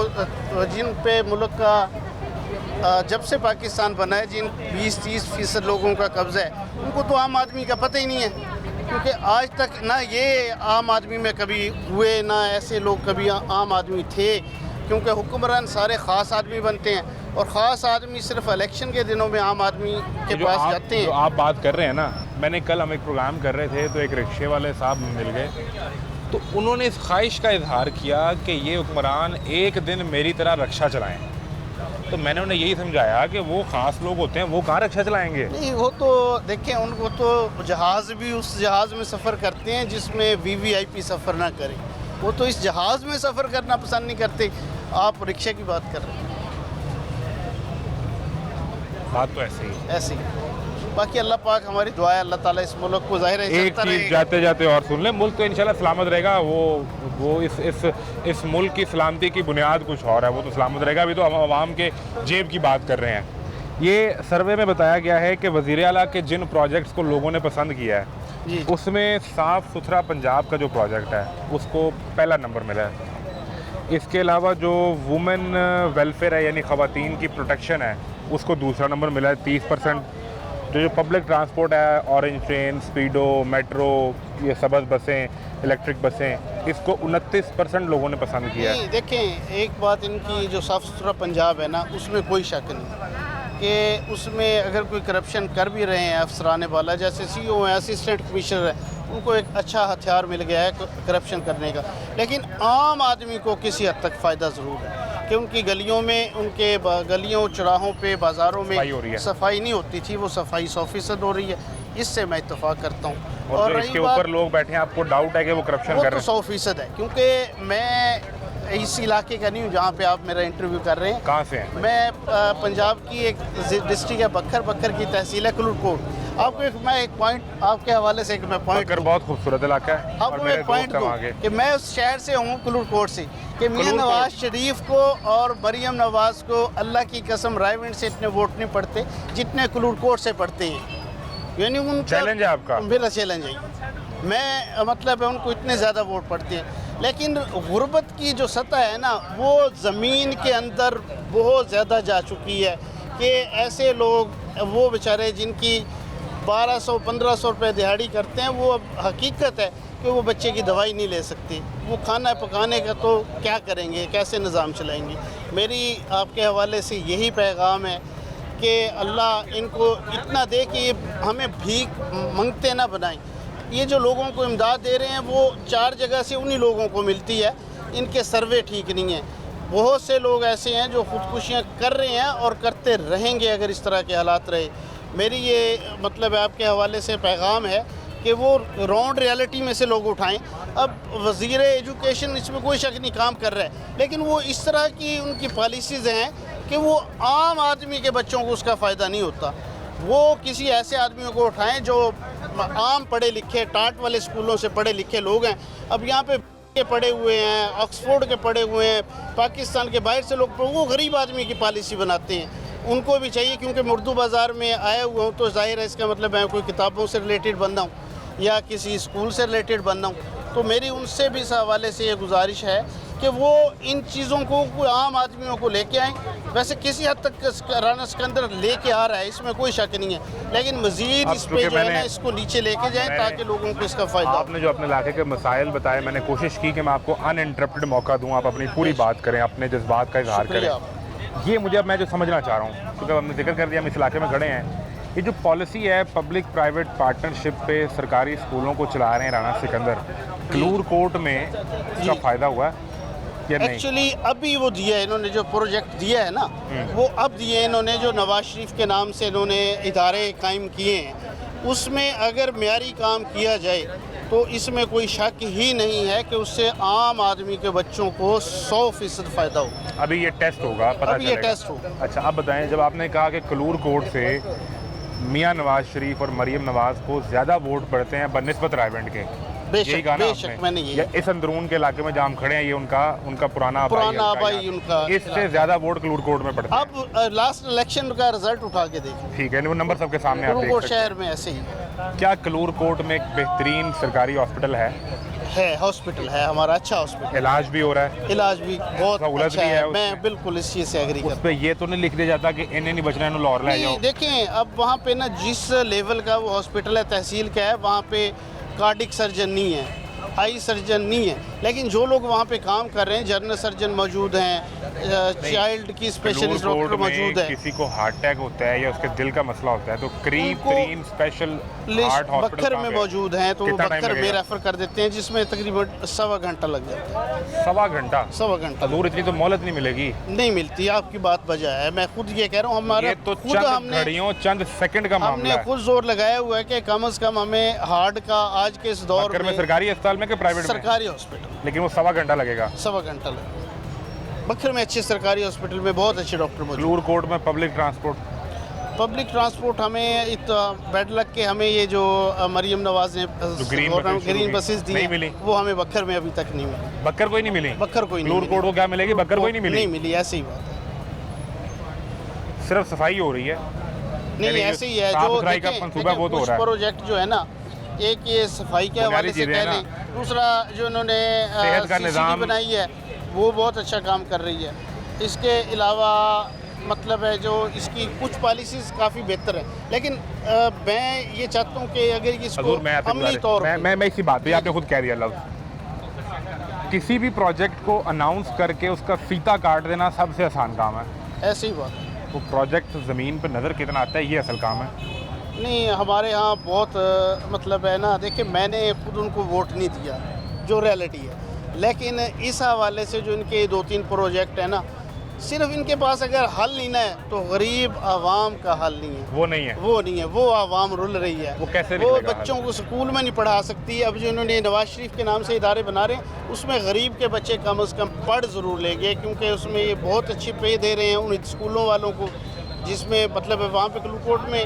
Speaker 5: जिन पे मुल्क का जब से पाकिस्तान बना है, जिन 20-30% लोगों का कब्ज़ा है, उनको तो आम आदमी का पता ही नहीं है, क्योंकि आज तक ना ये आम आदमी में कभी हुए, ना ऐसे लोग कभी आम आदमी थे, क्योंकि हुक्मरान सारे ख़ास आदमी बनते हैं, और ख़ास आदमी सिर्फ इलेक्शन के दिनों में आम आदमी के पास जाते हैं।
Speaker 1: जो आप बात कर रहे हैं ना, मैंने कल हम एक प्रोग्राम कर रहे थे तो एक रिक्शे वाले साहब मिल गए, तो उन्होंने इस ख्वाहिश का इजहार किया कि ये हुक्मरान एक दिन मेरी तरह रक्षा चलाएं। तो मैंने उन्हें यही समझाया कि वो ख़ास लोग होते हैं, वो कहाँ रक्षा चलाएंगे?
Speaker 5: नहीं, वो तो देखें, उनको तो जहाज़ भी उस जहाज़ में सफ़र करते हैं जिसमें VVIP सफ़र ना करें, वो तो इस जहाज़ में सफ़र करना पसंद नहीं करते। आप रिक्शे की बात कर रहे हैं,
Speaker 1: बात तो ऐसे ही।
Speaker 5: ऐसे ही। बाकी अल्लाह पाक, हमारी दुआ है अल्लाह ताला इस मुल्क को ज़ाहिर है
Speaker 1: एक
Speaker 5: चलता
Speaker 1: चीज़
Speaker 5: रहेगा।
Speaker 1: जाते जाते और सुन लें, मुल्क तो इंशाल्लाह सलामत रहेगा। वो इस मुल्क की सलामती की बुनियाद कुछ और है, वो तो सलामत रहेगा। अभी तो हम आवाम के जेब की बात कर रहे हैं। ये सर्वे में बताया गया है कि वज़ीर आला के जिन प्रोजेक्ट्स को लोगों ने पसंद किया है,
Speaker 5: जी
Speaker 1: उसमें साफ़ सुथरा पंजाब का जो प्रोजेक्ट है उसको पहला नंबर मिला है। इसके अलावा जो वुमेन वेलफेयर है, यानी ख़वातीन की प्रोटेक्शन है, उसको दूसरा नंबर मिला है 30%। जो पब्लिक ट्रांसपोर्ट है, ऑरेंज ट्रेन, स्पीडो, मेट्रो, ये सबज़ बसें, इलेक्ट्रिक बसें, इसको 29% लोगों ने पसंद किया है।
Speaker 5: नहीं, देखें, एक बात इनकी जो साफ़ सुथरा पंजाब है ना, उसमें कोई शक नहीं कि उसमें अगर कोई करप्शन कर भी रहे हैं अफसरान वाला, जैसे CEO हैं, असिस्टेंट कमिश्नर है, उनको एक अच्छा हथियार मिल गया है करप्शन करने का। लेकिन आम आदमी को किसी हद तक फ़ायदा ज़रूर है कि उनकी गलियों में, उनके गलियों चौराहों पे, बाज़ारों
Speaker 1: सफाई हो रही
Speaker 5: में
Speaker 1: है।
Speaker 5: सफाई नहीं होती थी, वो सफाई 100% हो रही है। इससे मैं इत्तेफाक करता हूँ।
Speaker 1: और जो
Speaker 5: रही
Speaker 1: इसके
Speaker 5: बात-
Speaker 1: ऊपर लोग बैठे हैं, आपको डाउट है कि वो करप्शन
Speaker 5: वो
Speaker 1: कर
Speaker 5: तो
Speaker 1: रहे हैं?
Speaker 5: 100% है, क्योंकि मैं इस इलाके का नहीं हूँ जहाँ पे आप मेरा इंटरव्यू कर रहे हैं।
Speaker 1: कहाँ से हैं?
Speaker 5: मैं पंजाब की एक डिस्ट्रिक्ट है बक्खर की तहसील है कुलूरकोट। आपको मैं एक पॉइंट आपके हवाले से मैं पॉइंट
Speaker 1: बकर बहुत खूबसूरत इलाका है, और
Speaker 5: आपको
Speaker 1: मेरे
Speaker 5: मैं पॉइंट
Speaker 1: दोस्त हैं वहाँ के।
Speaker 5: दूँ कि मैं उस शहर से हूँ कुलूरकोट से, कि मियां
Speaker 1: कुलूरकोट।
Speaker 5: नवाज शरीफ को और मरीम नवाज को अल्लाह की कसम रायविंड से इतने वोट नहीं पड़ते जितने कुलूरकोट से पड़ते हैं। यानी उनका
Speaker 1: चैलेंज है आपका?
Speaker 5: मेरा चैलेंज है, मैं मतलब है उनको इतने ज़्यादा वोट पड़ते हैं। लेकिन गुर्बत की जो सतह है ना, वो ज़मीन के अंदर बहुत ज़्यादा जा चुकी है कि ऐसे लोग, वो बेचारे जिनकी 1200-1500 रुपये दिहाड़ी करते हैं, वो अब हकीकत है कि वो बच्चे की दवाई नहीं ले सकते। वो खाना पकाने का तो क्या करेंगे, कैसे निज़ाम चलाएंगे। मेरी आपके हवाले से यही पैगाम है कि अल्लाह इनको इतना दे कि ये हमें भीख मंगते ना बनाएं। ये जो लोगों को इमदाद दे रहे हैं, वो 4 जगह से उन्हीं लोगों को मिलती है। इनके सर्वे ठीक नहीं है। बहुत से लोग ऐसे हैं जो ख़ुदकुशियाँ कर रहे हैं और करते रहेंगे अगर इस तरह के हालात रहे। मेरी ये मतलब है आपके हवाले से पैगाम है कि वो राउंड रियलिटी में से लोग उठाएं। अब वज़ीर एजुकेशन इसमें कोई शक नहीं काम कर रहा है, लेकिन वो इस तरह की उनकी पॉलिसीज़ हैं कि वो आम आदमी के बच्चों को उसका फ़ायदा नहीं होता। वो किसी ऐसे आदमियों को उठाएं जो आम पढ़े लिखे, टाट वाले स्कूलों से पढ़े लिखे लोग हैं। अब यहाँ पे के पढ़े हुए हैं, ऑक्सफोर्ड के पढ़े हुए हैं, पाकिस्तान के बाहर से लोग, वो गरीब आदमी की पॉलिसी बनाते हैं। उनको भी चाहिए, क्योंकि मैं उर्दू बाज़ार में आया हुआ हूँ, तो जाहिर है इसका मतलब मैं कोई किताबों से रिलेटेड बंदा हूँ या किसी स्कूल से रिलेटेड बंदा हूँ। तो मेरी उनसे भी इस हवाले से ये गुजारिश है कि वो इन चीज़ों को कोई आम आदमियों को लेके आएँ। वैसे किसी हद तक राना सिकंदर लेके आ रहा है, इसमें कोई शक नहीं है, लेकिन मज़ीद
Speaker 1: अब
Speaker 5: इस पे
Speaker 1: चूंकि
Speaker 5: जो है ना
Speaker 1: मैंने-
Speaker 5: इसको नीचे लेके जाएँ ताकि लोगों को इसका फ़ायदा हो।
Speaker 1: आपने जो अपने इलाके के मसाइल बताए, मैंने कोशिश की कि मैं आपको अनइंटरप्टेड मौका दूं, आप अपनी पूरी बात करें, अपने जज्बात का इजहार
Speaker 5: शुक्रिया
Speaker 1: करें। ये मुझे अब मैं जो समझना चाह रहा हूँ, क्योंकि हमने जिक्र कर दिया हम इस इलाके में खड़े हैं, ये जो पॉलिसी है पब्लिक प्राइवेट पार्टनरशिप पे सरकारी स्कूलों को चला रहे हैं राना सिकंदर, क्लूर कोर्ट में इसका फ़ायदा हुआ है या नहीं?
Speaker 5: एक्चुअली अभी वो दिया है इन्होंने, जो प्रोजेक्ट दिया है ना वो अब दिए इन्होंने, जो नवाज शरीफ के नाम से इन्होंने इदारे कायम किए हैं, उसमें अगर मेयारी काम किया जाए तो इसमें कोई शक ही नहीं है कि उससे आम आदमी के बच्चों को 100% फ़ायदा हो।
Speaker 1: अभी ये टेस्ट होगा, पता
Speaker 5: अभी ये
Speaker 1: चलेगा।
Speaker 5: टेस्ट होगा।
Speaker 1: अच्छा, अब बताएं, जब आपने कहा कि क्लूर कोर्ट से मियां नवाज शरीफ और मरीम नवाज को ज़्यादा वोट पड़ते हैं बनिस्बत रायबंड के,
Speaker 5: बेशक,
Speaker 1: यही कहा ना
Speaker 5: बेशक,
Speaker 1: आपने?
Speaker 5: मैंने यही
Speaker 1: या इस अंदरून के इलाके में जहाँ हम खड़े हैं, ये उनका पुराना
Speaker 5: पुराना
Speaker 1: हल्का
Speaker 5: आबाई
Speaker 1: यहाँ।
Speaker 5: उनका
Speaker 1: इससे ज़्यादा वोट क्लूर कोर्ट में पड़ते हैं।
Speaker 5: अब लास्ट इलेक्शन का रिजल्ट उठा के देखिए,
Speaker 1: ठीक है, वो नंबर सबके सामने आप देख
Speaker 5: क्लूर
Speaker 1: सकते हैं।
Speaker 5: शहर में ऐसे ही
Speaker 1: क्या क्लूर कोर्ट में एक बेहतरीन सरकारी हॉस्पिटल है?
Speaker 5: हॉस्पिटल है हमारा, अच्छा हॉस्पिटल,
Speaker 1: इलाज भी हो रहा है?
Speaker 5: इलाज भी बहुत
Speaker 1: सहूलत
Speaker 5: अच्छा
Speaker 1: भी है
Speaker 5: है।
Speaker 1: उसमें?
Speaker 5: मैं बिल्कुल इस चीज़ से एग्री
Speaker 1: उस
Speaker 5: करता
Speaker 1: पर ये तो नहीं लिख दिया जाता कि इन्हें नहीं बचना, इन्हें लाहौर ले जाओ?
Speaker 5: नहीं, देखें अब वहाँ पे ना जिस लेवल का वो हॉस्पिटल है, तहसील का है, वहाँ पे कार्डिक सर्जन नहीं है, आई सर्जन नहीं है, लेकिन जो लोग वहाँ पे काम कर रहे हैं, जनरल सर्जन मौजूद हैं, चाइल्ड की स्पेशलिस्ट
Speaker 1: क्लूर
Speaker 5: डॉक्टर
Speaker 1: कोर्ट में
Speaker 5: मौजूद है।
Speaker 1: किसी को हार्ट अटैक होता है या उसके दिल का मसला होता है तो करीब
Speaker 5: उनको
Speaker 1: तरीन स्पेशल हार्ट हॉस्पिटल
Speaker 5: बक्खर में मौजूद हैं, तो वो
Speaker 1: कितना टाइम
Speaker 5: बक्खर में
Speaker 1: लगेगा?
Speaker 5: रेफर कर देते हैं, जिसमें तकरीबन 1.25 घंटा लग जाता है।
Speaker 1: 1.25 घंटा?
Speaker 5: 1.25 घंटा
Speaker 1: हजूर, इतनी तो मोहलत नहीं मिलेगी।
Speaker 5: नहीं मिलती, आपकी बात बजा है। मैं खुद ये कह रहा हूँ, हमारा
Speaker 1: ये तो
Speaker 5: खुद
Speaker 1: चंद
Speaker 5: हमने
Speaker 1: घड़ियों, चंद सेकंड का मामला
Speaker 5: हमने
Speaker 1: है।
Speaker 5: खुद जोर लगाया हुआ है कि कम से कम हमें हार्ट का आज के इस दौर
Speaker 1: बक्कर में
Speaker 5: में
Speaker 1: सरकारी अस्पताल में कि प्राइवेट में?
Speaker 5: सरकारी हॉस्पिटल
Speaker 1: लेकिन वो 1.25 घंटा लगेगा।
Speaker 5: 1.25 घंटा लगेगा। बक्खर में अच्छे सरकारी हॉस्पिटल में बहुत अच्छे डॉक्टर मौजूद।
Speaker 1: क्लूर कोर्ट में पब्लिक ट्रांसपोर्ट?
Speaker 5: पब्लिक ट्रांसपोर्ट हमें बेड लग के हमें ये जो मरीम नवाज ने
Speaker 1: ग्रीन बसेस शुरू
Speaker 5: ग्रीन
Speaker 1: की,
Speaker 5: बसेस दी
Speaker 1: नहीं
Speaker 5: हैं,
Speaker 1: मिली?
Speaker 5: वो हमें बक्खर में अभी तक नहीं मिली।
Speaker 1: बक्कर कोई नहीं मिली?
Speaker 5: बक्खर कोई नहीं
Speaker 1: क्लूर
Speaker 5: मिली।
Speaker 1: कोर्ट को क्या मिलेगी, बक्कर कोई नहीं मिली?
Speaker 5: नहीं मिली, ऐसी ही बात है।
Speaker 1: सिर्फ सफाई हो रही है?
Speaker 5: नहीं,
Speaker 1: यानी
Speaker 5: ऐसे ही है।
Speaker 1: साफ
Speaker 5: जो
Speaker 1: सुथराई का
Speaker 5: देखें-
Speaker 1: मंसूबा
Speaker 5: देखें,
Speaker 1: बहुत हो
Speaker 5: कुछ
Speaker 1: रहा है।
Speaker 5: प्रोजेक्ट जो है ना, एक ये सफाई के हवाले से
Speaker 1: चीज़ें
Speaker 5: कह
Speaker 1: हैं
Speaker 5: लें, दूसरा जो इन्होंने
Speaker 1: सेहत का
Speaker 5: CCD
Speaker 1: निज़ाम
Speaker 5: बनाई है वो बहुत अच्छा काम कर रही है। इसके अलावा मतलब है जो इसकी कुछ पॉलिसीज़ काफ़ी बेहतर है, लेकिन मैं ये चाहता हूँ कि अगर इसको
Speaker 1: हजूर, मैं आपसे
Speaker 5: अमली
Speaker 1: गुजारिश-
Speaker 5: तौर
Speaker 1: मैं इसी बात पे, आपने खुद कह दिया लफ्ज़, किसी भी प्रोजेक्ट को अनाउंस करके उसका फीता काट देना सबसे आसान काम है।
Speaker 5: ऐसी ही बात है।
Speaker 1: वो प्रोजेक्ट ज़मीन पर नज़र कितना आता है, ये असल काम है।
Speaker 5: नहीं, हमारे यहाँ बहुत मतलब है ना, देखिए मैंने खुद उनको वोट नहीं दिया, जो रियलिटी है, लेकिन इस हवाले से जो इनके 2-3 प्रोजेक्ट है ना, सिर्फ इनके पास अगर हल नहीं है तो गरीब आवाम का हल नहीं है,
Speaker 1: वो नहीं है।
Speaker 5: वो नहीं है, वो आवाम रुल रही है।
Speaker 1: वो कैसे
Speaker 5: वो
Speaker 1: निकलेगा
Speaker 5: बच्चों को स्कूल में नहीं पढ़ा सकती। अब जो इन्होंने नवाज शरीफ के नाम से इदारे बना रहे हैं, उसमें गरीब के बच्चे कम से कम पढ़ ज़रूर लेंगे, क्योंकि उसमें ये बहुत अच्छी पे दे रहे हैं उन स्कूलों वालों को, जिसमें मतलब है वहाँ पे क्लू कोर्ट में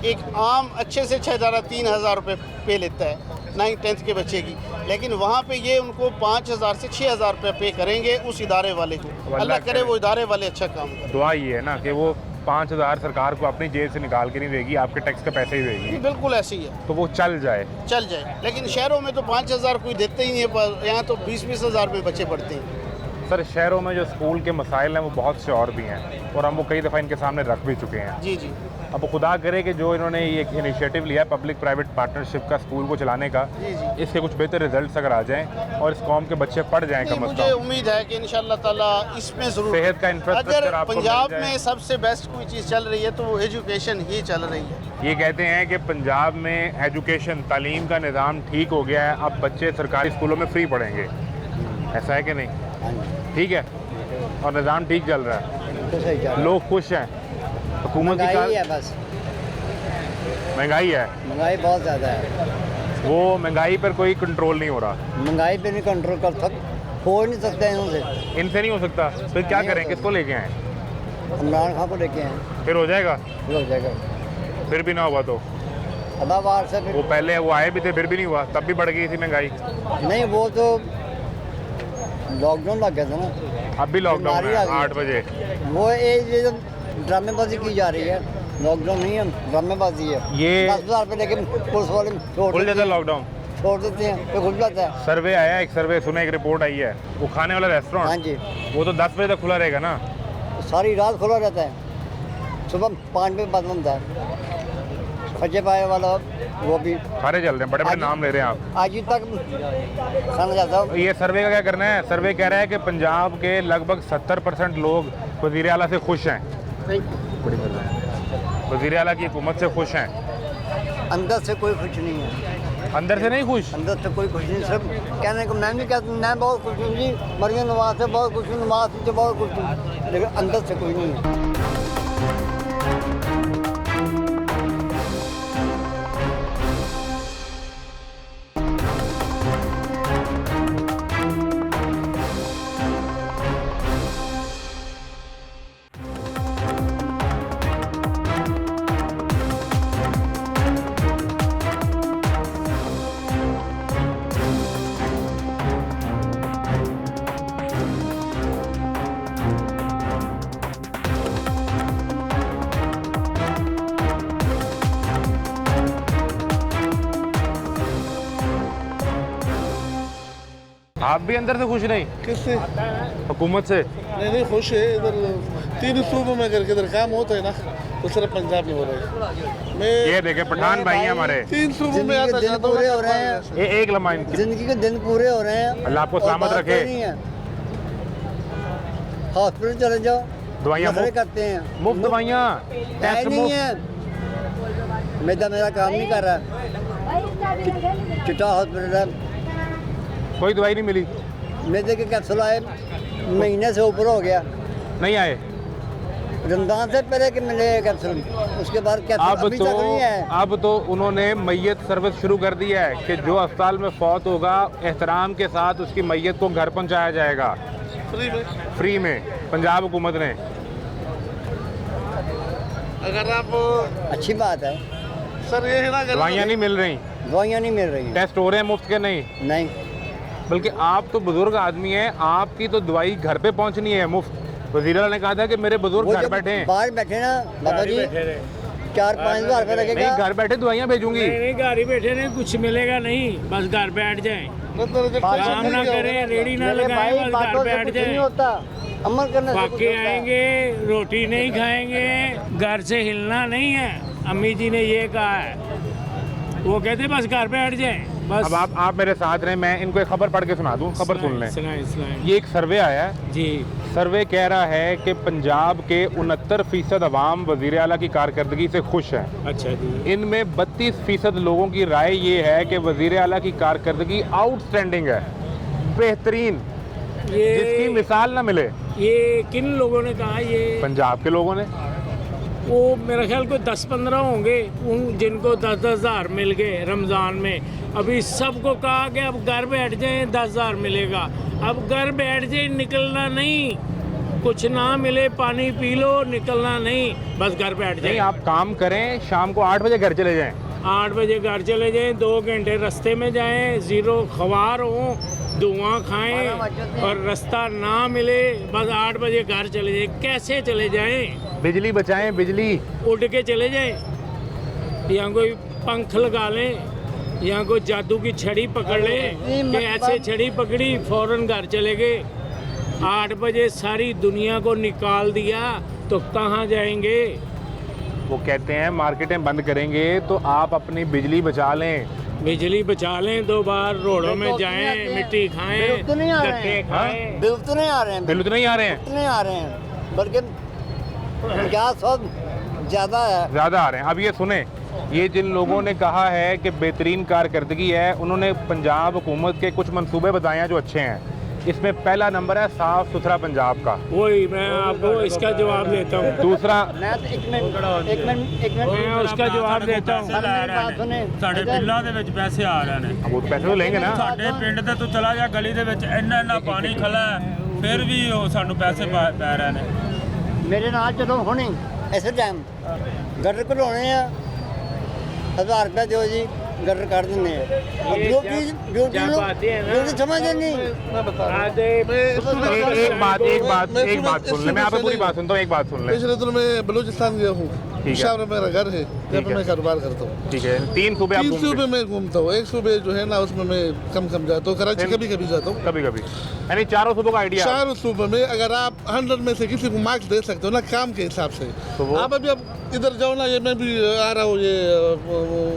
Speaker 5: एक आम अच्छे से 6,000-3,000 रुपये पे लेता है 9th-10th के बच्चे की, लेकिन वहाँ पे ये उनको 5,000 से 6,000 रुपये पे करेंगे उस इदारे वाले को। अल्लाह करे वो इदारे वाले अच्छा काम करें।
Speaker 1: दुआ ये है ना कि वो 5,000 सरकार को अपनी जेब से निकाल के नहीं देगी, आपके टैक्स का पैसे ही देगी,
Speaker 5: बिल्कुल ऐसी है,
Speaker 1: तो वो चल जाए।
Speaker 5: चल जाए। लेकिन शहरों में तो 5,000 कोई देते ही नहीं है, पर यहाँ तो 20-20 हज़ार में बच्चे पढ़ते हैं।
Speaker 1: सर, शहरों में जो स्कूल के मसाइल हैं वो बहुत से और भी हैं, और हम वो कई दफ़ा इनके सामने रख भी चुके हैं।
Speaker 5: जी जी।
Speaker 1: अब खुदा करे कि जो इन्होंने ये एक इनिशिएटिव लिया है पब्लिक प्राइवेट पार्टनरशिप का स्कूल को चलाने का,
Speaker 5: जी जी।
Speaker 1: इसके कुछ बेहतर रिजल्ट्स अगर आ जाएं और इस कौम के बच्चे पढ़ जाएं
Speaker 5: नहीं,
Speaker 1: कम अज़
Speaker 5: मुझे
Speaker 1: कम,
Speaker 5: उम्मीद है कि इंशाल्लाह ताला इसमें ज़रूर
Speaker 1: सेहत का इंफ्रास्ट्रक्चर
Speaker 5: अगर
Speaker 1: आपको
Speaker 5: पंजाब
Speaker 1: मिल जाए।
Speaker 5: में सबसे बेस्ट कोई चीज़ चल रही है तो वो एजुकेशन ही चल रही है।
Speaker 1: ये कहते हैं कि पंजाब में एजुकेशन तालीम का निज़ाम ठीक हो गया है, अब बच्चे सरकारी स्कूलों में फ्री पढ़ेंगे, ऐसा है कि नहीं? ठीक है, और निज़ाम ठीक चल रहा है,
Speaker 2: तो सही चल
Speaker 1: लोग खुश हैं, हुकूमत की
Speaker 2: महंगाई है, बस
Speaker 1: महंगाई है,
Speaker 2: महंगाई बहुत ज़्यादा है।
Speaker 1: वो महंगाई पर कोई कंट्रोल नहीं हो रहा,
Speaker 2: महंगाई पे नहीं कंट्रोल कर हो नहीं सकता इनसे।
Speaker 1: इनसे नहीं हो सकता, फिर क्या
Speaker 2: नहीं
Speaker 1: करें,
Speaker 2: हो
Speaker 1: किसको लेके आए?
Speaker 2: इमरान खान को लेके आए,
Speaker 1: फिर हो जाएगा?
Speaker 2: हो जाएगा।
Speaker 1: फिर भी ना हुआ तो
Speaker 2: अदावार से
Speaker 1: वो पहले वो आए भी थे, फिर भी नहीं हुआ, तब भी बढ़ गई थी महंगाई।
Speaker 2: नहीं, वो तो लॉकडाउन लग गया था ना,
Speaker 1: अब भी लॉकडाउन
Speaker 2: बीमारी
Speaker 1: है
Speaker 2: आ गई।
Speaker 1: 8 बजे।
Speaker 2: वो ये जो ड्रामेबाजी की जा रही है, लॉकडाउन नहीं है, ड्रामेबाजी है।
Speaker 1: ये
Speaker 2: 10,000 रुपये लेके पुलिस वाले छोड़
Speaker 1: खुल
Speaker 2: देते
Speaker 1: जाता
Speaker 2: हैं।
Speaker 1: लॉकडाउन?
Speaker 6: छोड़ देते हैं, फिर खुल जाता है।
Speaker 1: सर्वे आया, एक सर्वे सुना, एक रिपोर्ट आई है, वो खाने वाला
Speaker 6: हाँ
Speaker 1: रेस्टोरेंट
Speaker 6: जी,
Speaker 1: वो तो 10 बजे तक खुला रहेगा ना?
Speaker 6: सारी रात खुला रहता है, सुबह 5 बजे बंद होता है। खजे पाए वाला वो भी
Speaker 1: सारे चल रहे हैं, बड़े बड़े नाम ले रहे हैं आप।
Speaker 6: आज ही तक खाना जाता हूँ।
Speaker 1: ये सर्वे का क्या करना है? सर्वे कह रहा है कि पंजाब के लगभग 70% लोग वज़ीर आला से खुश हैं। बड़ी वज़ीर आला की हुकूमत से खुश हैं।
Speaker 6: अंदर से कोई खुश नहीं है,
Speaker 1: अंदर से नहीं खुश?
Speaker 6: अंदर से कोई खुश नहीं। सब कहने को मैं नहीं कहता, मैं बहुत खुश हूँ जी, मरियम नवाज से बहुत खुश हूँ, नवाज से बहुत खुश हूँ, लेकिन अंदर से कोई नहीं है।
Speaker 1: आप भी अंदर से खुश नहीं?
Speaker 7: किससे?
Speaker 1: हुकूमत से?
Speaker 7: नहीं खुश है। इधर 3 सूबों में करके इधर काम होता है ना, तो सिर्फ पंजाब में हो रहा है। मैं
Speaker 1: ये देखे पठान भाई हैं हमारे,
Speaker 7: 3 सूबों में आता
Speaker 6: दिन
Speaker 7: जाता
Speaker 6: पूरे हो
Speaker 7: हूँ।
Speaker 6: रहे हैं,
Speaker 1: ये एक लम्हा इनकी।
Speaker 6: जिंदगी के दिन पूरे हो रहे हैं।
Speaker 1: अल्लाह आपको
Speaker 6: और
Speaker 1: सलामत
Speaker 6: बात
Speaker 1: रखे।
Speaker 6: कोई नहीं है। हॉस्पिटल चले जाओ,
Speaker 1: दवाइयाँ
Speaker 6: नखरे
Speaker 1: मुफ्त?
Speaker 6: करते हैं,
Speaker 1: मुफ्त दवाइयाँ,
Speaker 6: है
Speaker 1: टेस्ट
Speaker 6: नहीं
Speaker 1: मुफ्त?
Speaker 6: है। मेरा काम नहीं कर रहा, चिट्टा हॉस्पिटल है।
Speaker 1: कोई दवाई नहीं मिली?
Speaker 6: मैदे के कैप्सूल आए, महीने से ऊपर हो गया,
Speaker 1: नहीं आए?
Speaker 6: रमजान से पहले के मिले कैप्सूल, उसके बाद कैप्सूल
Speaker 1: अब
Speaker 6: अभी
Speaker 1: तो
Speaker 6: तक नहीं है।
Speaker 1: अब तो उन्होंने मैयत सर्विस शुरू कर दी है कि जो अस्पताल में फौत होगा एहतराम के साथ उसकी मैयत को घर पहुंचाया जाएगा फ्री में, पंजाब हुकूमत ने।
Speaker 7: अगर आप
Speaker 6: अच्छी बात है।
Speaker 7: सर ये है ना, अगर
Speaker 1: दवाइयाँ नहीं मिल रही,
Speaker 6: दवाइयाँ नहीं मिल रही हैं।
Speaker 1: टेस्ट हो रहे हैं मुफ्त के नहीं?
Speaker 6: नहीं,
Speaker 1: बल्कि आप तो बुजुर्ग आदमी हैं, आपकी तो दवाई घर पे पहुंचनी है मुफ्त। वज़ीर आला ने कहा था कि मेरे बुजुर्ग
Speaker 6: वो
Speaker 1: घर
Speaker 6: जब
Speaker 1: बैठे हैं।
Speaker 6: बाहर बैठे ना बाबा जी, 4-5 हज़ार रुपये
Speaker 1: नहीं,
Speaker 6: लगेगा।
Speaker 1: घर बैठे दवाइयाँ भेजूंगी।
Speaker 8: नहीं घर ही बैठे नहीं, कुछ मिलेगा नहीं, बस घर बैठ जाएं, काम ना करें, रेडी ना
Speaker 6: मेरे
Speaker 8: लगाएं,
Speaker 6: भाई,
Speaker 8: बस
Speaker 6: बातों
Speaker 8: घर
Speaker 6: से
Speaker 8: बैठ
Speaker 6: कुछ नहीं
Speaker 8: जाएं।
Speaker 6: होता, अमल करने से कुछ
Speaker 8: वाकई
Speaker 6: होता है।
Speaker 8: आएंगे, रोटी नहीं खाएंगे, घर से हिलना नहीं है। अम्मी जी ने ये कहा है, वो कहते बस घर बैठ जाएं बस।
Speaker 1: अब आप मेरे साथ रहें, मैं इनको एक खबर पढ़ के सुना दूं, खबर सुन लें।
Speaker 8: सुनाएं।
Speaker 1: ये एक सर्वे आया है,
Speaker 8: जी,
Speaker 1: सर्वे कह रहा है कि पंजाब के 69% अवाम वज़ीर आला की कारकर्दगी से खुश हैं।
Speaker 8: अच्छा जी।
Speaker 1: इनमें 32% लोगों की राय ये है कि वज़ीर आला की कारकर्दगी आउटस्टैंडिंग है, बेहतरीन, जिसकी
Speaker 8: ये
Speaker 1: मिसाल ना मिले।
Speaker 8: ये किन लोगों ने कहा? ये
Speaker 1: पंजाब के लोगों ने।
Speaker 8: वो मेरे ख्याल को 10-15 होंगे उन जिनको 10-10 हज़ार मिल गए रमज़ान में। अभी सबको कहा कि अब घर बैठ जाएं, 10 हज़ार मिलेगा। अब घर बैठ जाए, निकलना नहीं, कुछ ना मिले पानी पी लो, निकलना नहीं, बस घर बैठ
Speaker 1: नहीं,
Speaker 8: जाए।
Speaker 1: आप काम करें, शाम को 8 बजे घर चले जाएं।
Speaker 8: 8 बजे घर चले जाएं, 2 घंटे रास्ते में जाएं, ज़ीरो खवार हों, धुआं खाएं और रास्ता ना मिले, बस 8 बजे घर चले जाएं। कैसे चले जाएं?
Speaker 1: बिजली बचाएं, बिजली।
Speaker 8: उड़ के चले जाएं, या कोई पंख लगा लें, या कोई जादू की छड़ी पकड़ लें कि ऐसे छड़ी पकड़ी फौरन घर चले गए। 8 बजे सारी दुनिया को निकाल दिया तो कहाँ जाएंगे?
Speaker 1: वो कहते हैं मार्केटें बंद करेंगे तो आप अपनी बिजली बचा लें।
Speaker 8: बिजली बचा लें, 2 बार रोडों में जाएं, मिट्टी खाएं,
Speaker 6: बिल तो नहीं आ रहे
Speaker 8: धक्के
Speaker 6: हैं।
Speaker 8: खाएं।
Speaker 6: बिल तो नहीं आ रहे हैं,
Speaker 1: बिल तो नहीं आ रहे हैं?
Speaker 6: नहीं आ रहे हैं, बल्कि 50-100 ज़्यादा है।
Speaker 1: ज़्यादा आ रहे हैं। अब ये सुने, ये जिन लोगों ने कहा है कि बेहतरीन कारकर्दगी है, उन्होंने पंजाब हुकूमत के कुछ मंसूबे बताए हैं जो अच्छे हैं। इसमें पहला नंबर है साफ़ सुथरा पंजाब का।
Speaker 8: वही मैं आपको इसका जवाब देता हूँ।
Speaker 1: दूसरा,
Speaker 6: मैं तो एक मिनट
Speaker 8: मैं उसका जवाब देता हूँ।
Speaker 9: ਸਾਡੇ ਬਿੱਲਾਂ ਦੇ ਵਿੱਚ ਪੈਸੇ ਆ ਰਹੇ ਨੇ।
Speaker 1: वो पैसे तो लेंगे ना।
Speaker 9: ਸਾਡੇ ਪਿੰਡ ਤੇ ਤੂੰ ਚਲਾ ਜਾ ਗਲੀ ਦੇ ਵਿੱਚ ਇੰਨਾ ਪਾਣੀ ਖਲਾ ਹੈ, ਫਿਰ ਵੀ ਉਹ ਸਾਨੂੰ ਪੈਸੇ ਪੈ ਰਹੇ ਨੇ।
Speaker 6: मेरे नाल चलो होने ऐसे टाइम गटर कढाने आ, 1000 रुपया दो जी, गटर कर देने हैं। ड्यूटी समझ नहीं।
Speaker 1: एक बात सुन ले, मैं आप पूरी बात सुनता हूँ, एक बात सुन ले।
Speaker 7: पिछले दिनों में बलूचिस्तान गया हूँ,
Speaker 1: ठीक है
Speaker 7: शाहपुर मेरा घर है, जहाँ पे मैं कारोबार करता हूँ।
Speaker 1: ठीक है, 3 सूबे आप
Speaker 7: 3
Speaker 1: घूमते
Speaker 7: सूबे
Speaker 1: हैं?
Speaker 7: में घूमता हूँ, एक सूबे जो है ना उसमें मैं कम जाता हूँ, कराची कभी कभी जाता हूँ।
Speaker 1: कभी कभी, यानी चारों सूबों का आइडिया।
Speaker 7: 4 सूबे में अगर आप 100 में से किसी को मार्क्स दे सकते हो ना काम के हिसाब से,
Speaker 1: तो वो?
Speaker 7: आप अभी अब इधर जाओ ना, ये मैं भी आ रहा हूँ, ये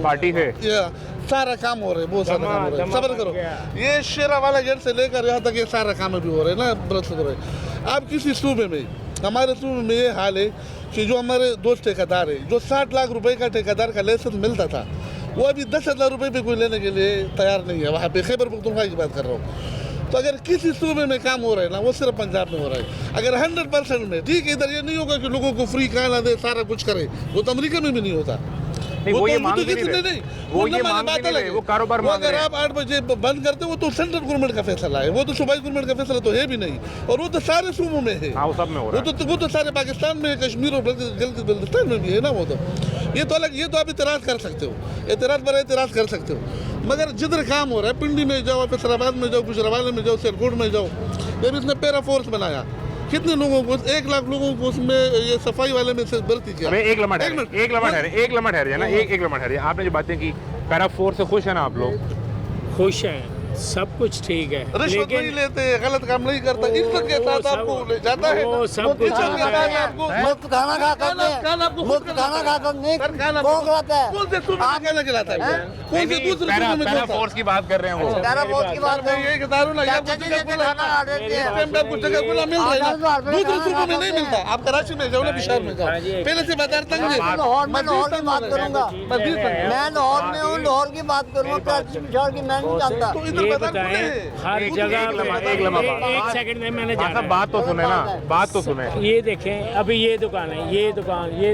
Speaker 1: पार्टी है,
Speaker 7: ये सारा काम हो रहा है, बहुत सारा काम हो रहा है, सब्र करो। ये शेरा वाला गेट से लेकर यहाँ तक ये सारा काम भी हो रहा है ना, बरस हो रहा है। आप किसी सूबे में, हमारे सूबे में ये हाल है कि जो हमारे दोस्त ठेकेदार है, जो 60 लाख रुपए का ठेकेदार का लाइसेंस मिलता था, वो अभी 10,000 रुपए पे कोई लेने के लिए तैयार नहीं है। वहाँ पे खैबर पख्तूनख्वा की बात कर रहा हूँ। तो अगर किसी सूबे में काम हो रहा है ना, वो सिर्फ पंजाब में हो रहा है। अगर 100% में, ठीक है, इधर ये नहीं होगा कि लोगों को फ्री खाना दे, सारा कुछ करे, वो तो अमेरिका में भी नहीं होता।
Speaker 1: वो ये
Speaker 7: तो
Speaker 1: मांग
Speaker 7: नहीं,
Speaker 1: वो ये मांग नहीं रहे, वो कारोबार मांग
Speaker 7: अगर
Speaker 1: रहे हैं।
Speaker 7: आप 8 बजे बंद करते हो, वो तो सेंट्रल गवर्नमेंट का फैसला है, वो तो सूबाई गवर्नमेंट का फैसला तो है भी नहीं, और वो तो सारे सूबों में है।
Speaker 1: हाँ, वो सब में हो रहा है।
Speaker 7: वो तो सारे पाकिस्तान में, कश्मीर और बल्तिस्तान में भी है ना। वो तो ये तो अलग, ये तो आप इतराज़ कर सकते हो, एतराज़ पर एतराज़ कर सकते हो, मगर जिधर काम हो रहा है, पिंडी में जाओ, फैसलाबाद में जाओ, गुजरावाला में जाओ, सिरकोट में जाओ, जब इसने पैरा फोर्स बनाया, कितने लोगों को, 1 लाख लोगों को उसमें ये सफाई वाले में से भर्ती किया।
Speaker 1: एक लम्हा ठहरे ना, एक लम्हा ठहरे। आपने जो बातें की, पैरा फोर्स से खुश है ना आप लोग?
Speaker 8: खुश हैं, सब कुछ ठीक है,
Speaker 7: रिश्वत नहीं लेते, गलत काम नहीं करता, इज्जत के साथ आपको ले जाता है,
Speaker 8: वो सब कुछ
Speaker 7: इज्जत के साथ आपको
Speaker 6: मुफ्त खाना खाता है, मुफ्त खाना खाता नहीं, कौन खिलाता है?
Speaker 7: कौन से सूबे में खाना खिलाता है? कौन से दूसरे सूबे में
Speaker 1: पैरा
Speaker 7: खिलाता है?
Speaker 1: फोर्स की बात कर रहे हैं वो।
Speaker 6: पैरा फोर्स की बात
Speaker 7: मैं ये बता रहा हूं ना, यहाँ कुछ जगह खुला
Speaker 6: खाना आ देते हैं।
Speaker 7: इस टाइम पे आपको जगह खुला मिल रहा है ना, दूसरे सूबे में नहीं मिलता। आप कराची में जाओ ना, बिशार में जाओ, पहले से बाजार तंग है।
Speaker 6: लाहौर में, लाहौर की बात करूंगा, मैं लाहौर में हूँ, लाहौर की बात करूंगा, कराची बिहार की मैं नहीं जानता।
Speaker 7: तो इधर
Speaker 8: ये
Speaker 7: बाजार खुले
Speaker 8: बताएं,
Speaker 7: हैं।
Speaker 8: हर जगह
Speaker 1: एक लम्हा
Speaker 8: एक सेकंड में मैंने जाना है।
Speaker 1: बात तो सुने ना, बात तो सुने।
Speaker 8: ये देखें, अभी ये दुकान है, ये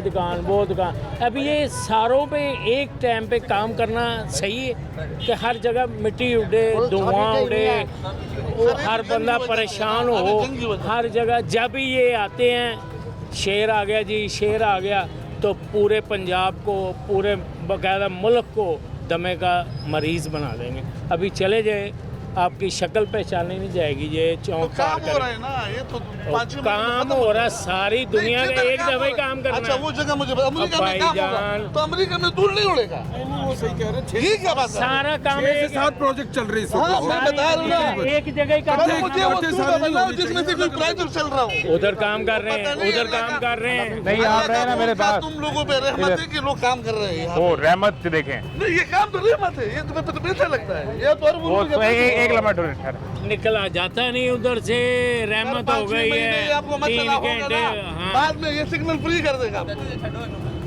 Speaker 8: दुकान, वो दुकान, अभी ये सारों पे एक टाइम पे काम करना सही है कि हर जगह मिट्टी उड़े, धुआं उड़े, हर बंदा परेशान हो हर जगह। जब ये आते हैं, शेर आ गया जी, शेर आ गया, तो पूरे पंजाब को, पूरे बाकायदा मुल्क को दमे का मरीज़ बना देंगे। अभी चले जाए, आपकी शक्ल पहचानी नहीं जाएगी, ये चौंक
Speaker 7: काम हो रहा है ना, ये तो 5
Speaker 8: काम हो रहा है, सारी दुनिया में एक दफे काम करना
Speaker 7: अच्छा,
Speaker 8: है।
Speaker 7: वो जगह मुझे अमेरिका में काम होगा, तो अमेरिका में दूर नहीं उड़ेगा। वो सही कह रहे हैं, ये क्या बात है?
Speaker 8: सारा काम एक
Speaker 9: 7 प्रोजेक्ट चल रही
Speaker 7: हाँ, मैं बता रहा हूँ ना,
Speaker 8: एक जगह ही काम
Speaker 7: मुझे वो सूबा बनाओ जिसमें से कोई प्राइवेट चल रहा हो।
Speaker 8: उधर काम कर रहे हैं, उधर काम कर रहे हैं।
Speaker 1: नहीं, आप रहे ना मेरे पास,
Speaker 7: तुम लोगों पे रहमत है कि लोग काम कर रहे हैं।
Speaker 1: वो रहमत से देखें,
Speaker 7: नहीं, ये काम तो रहमत है, ये तुम्हें तो पैसा लगता है, ये तो और
Speaker 1: वो तो एक लम्हा ठहरे।
Speaker 8: निकला जाता नहीं उधर से, रहमत हो गई है,
Speaker 7: आपको मत
Speaker 8: 3
Speaker 7: चला होगा
Speaker 8: घंटे।
Speaker 7: ना,
Speaker 8: हाँ,
Speaker 7: बाद में ये सिग्नल फ्री कर देगा,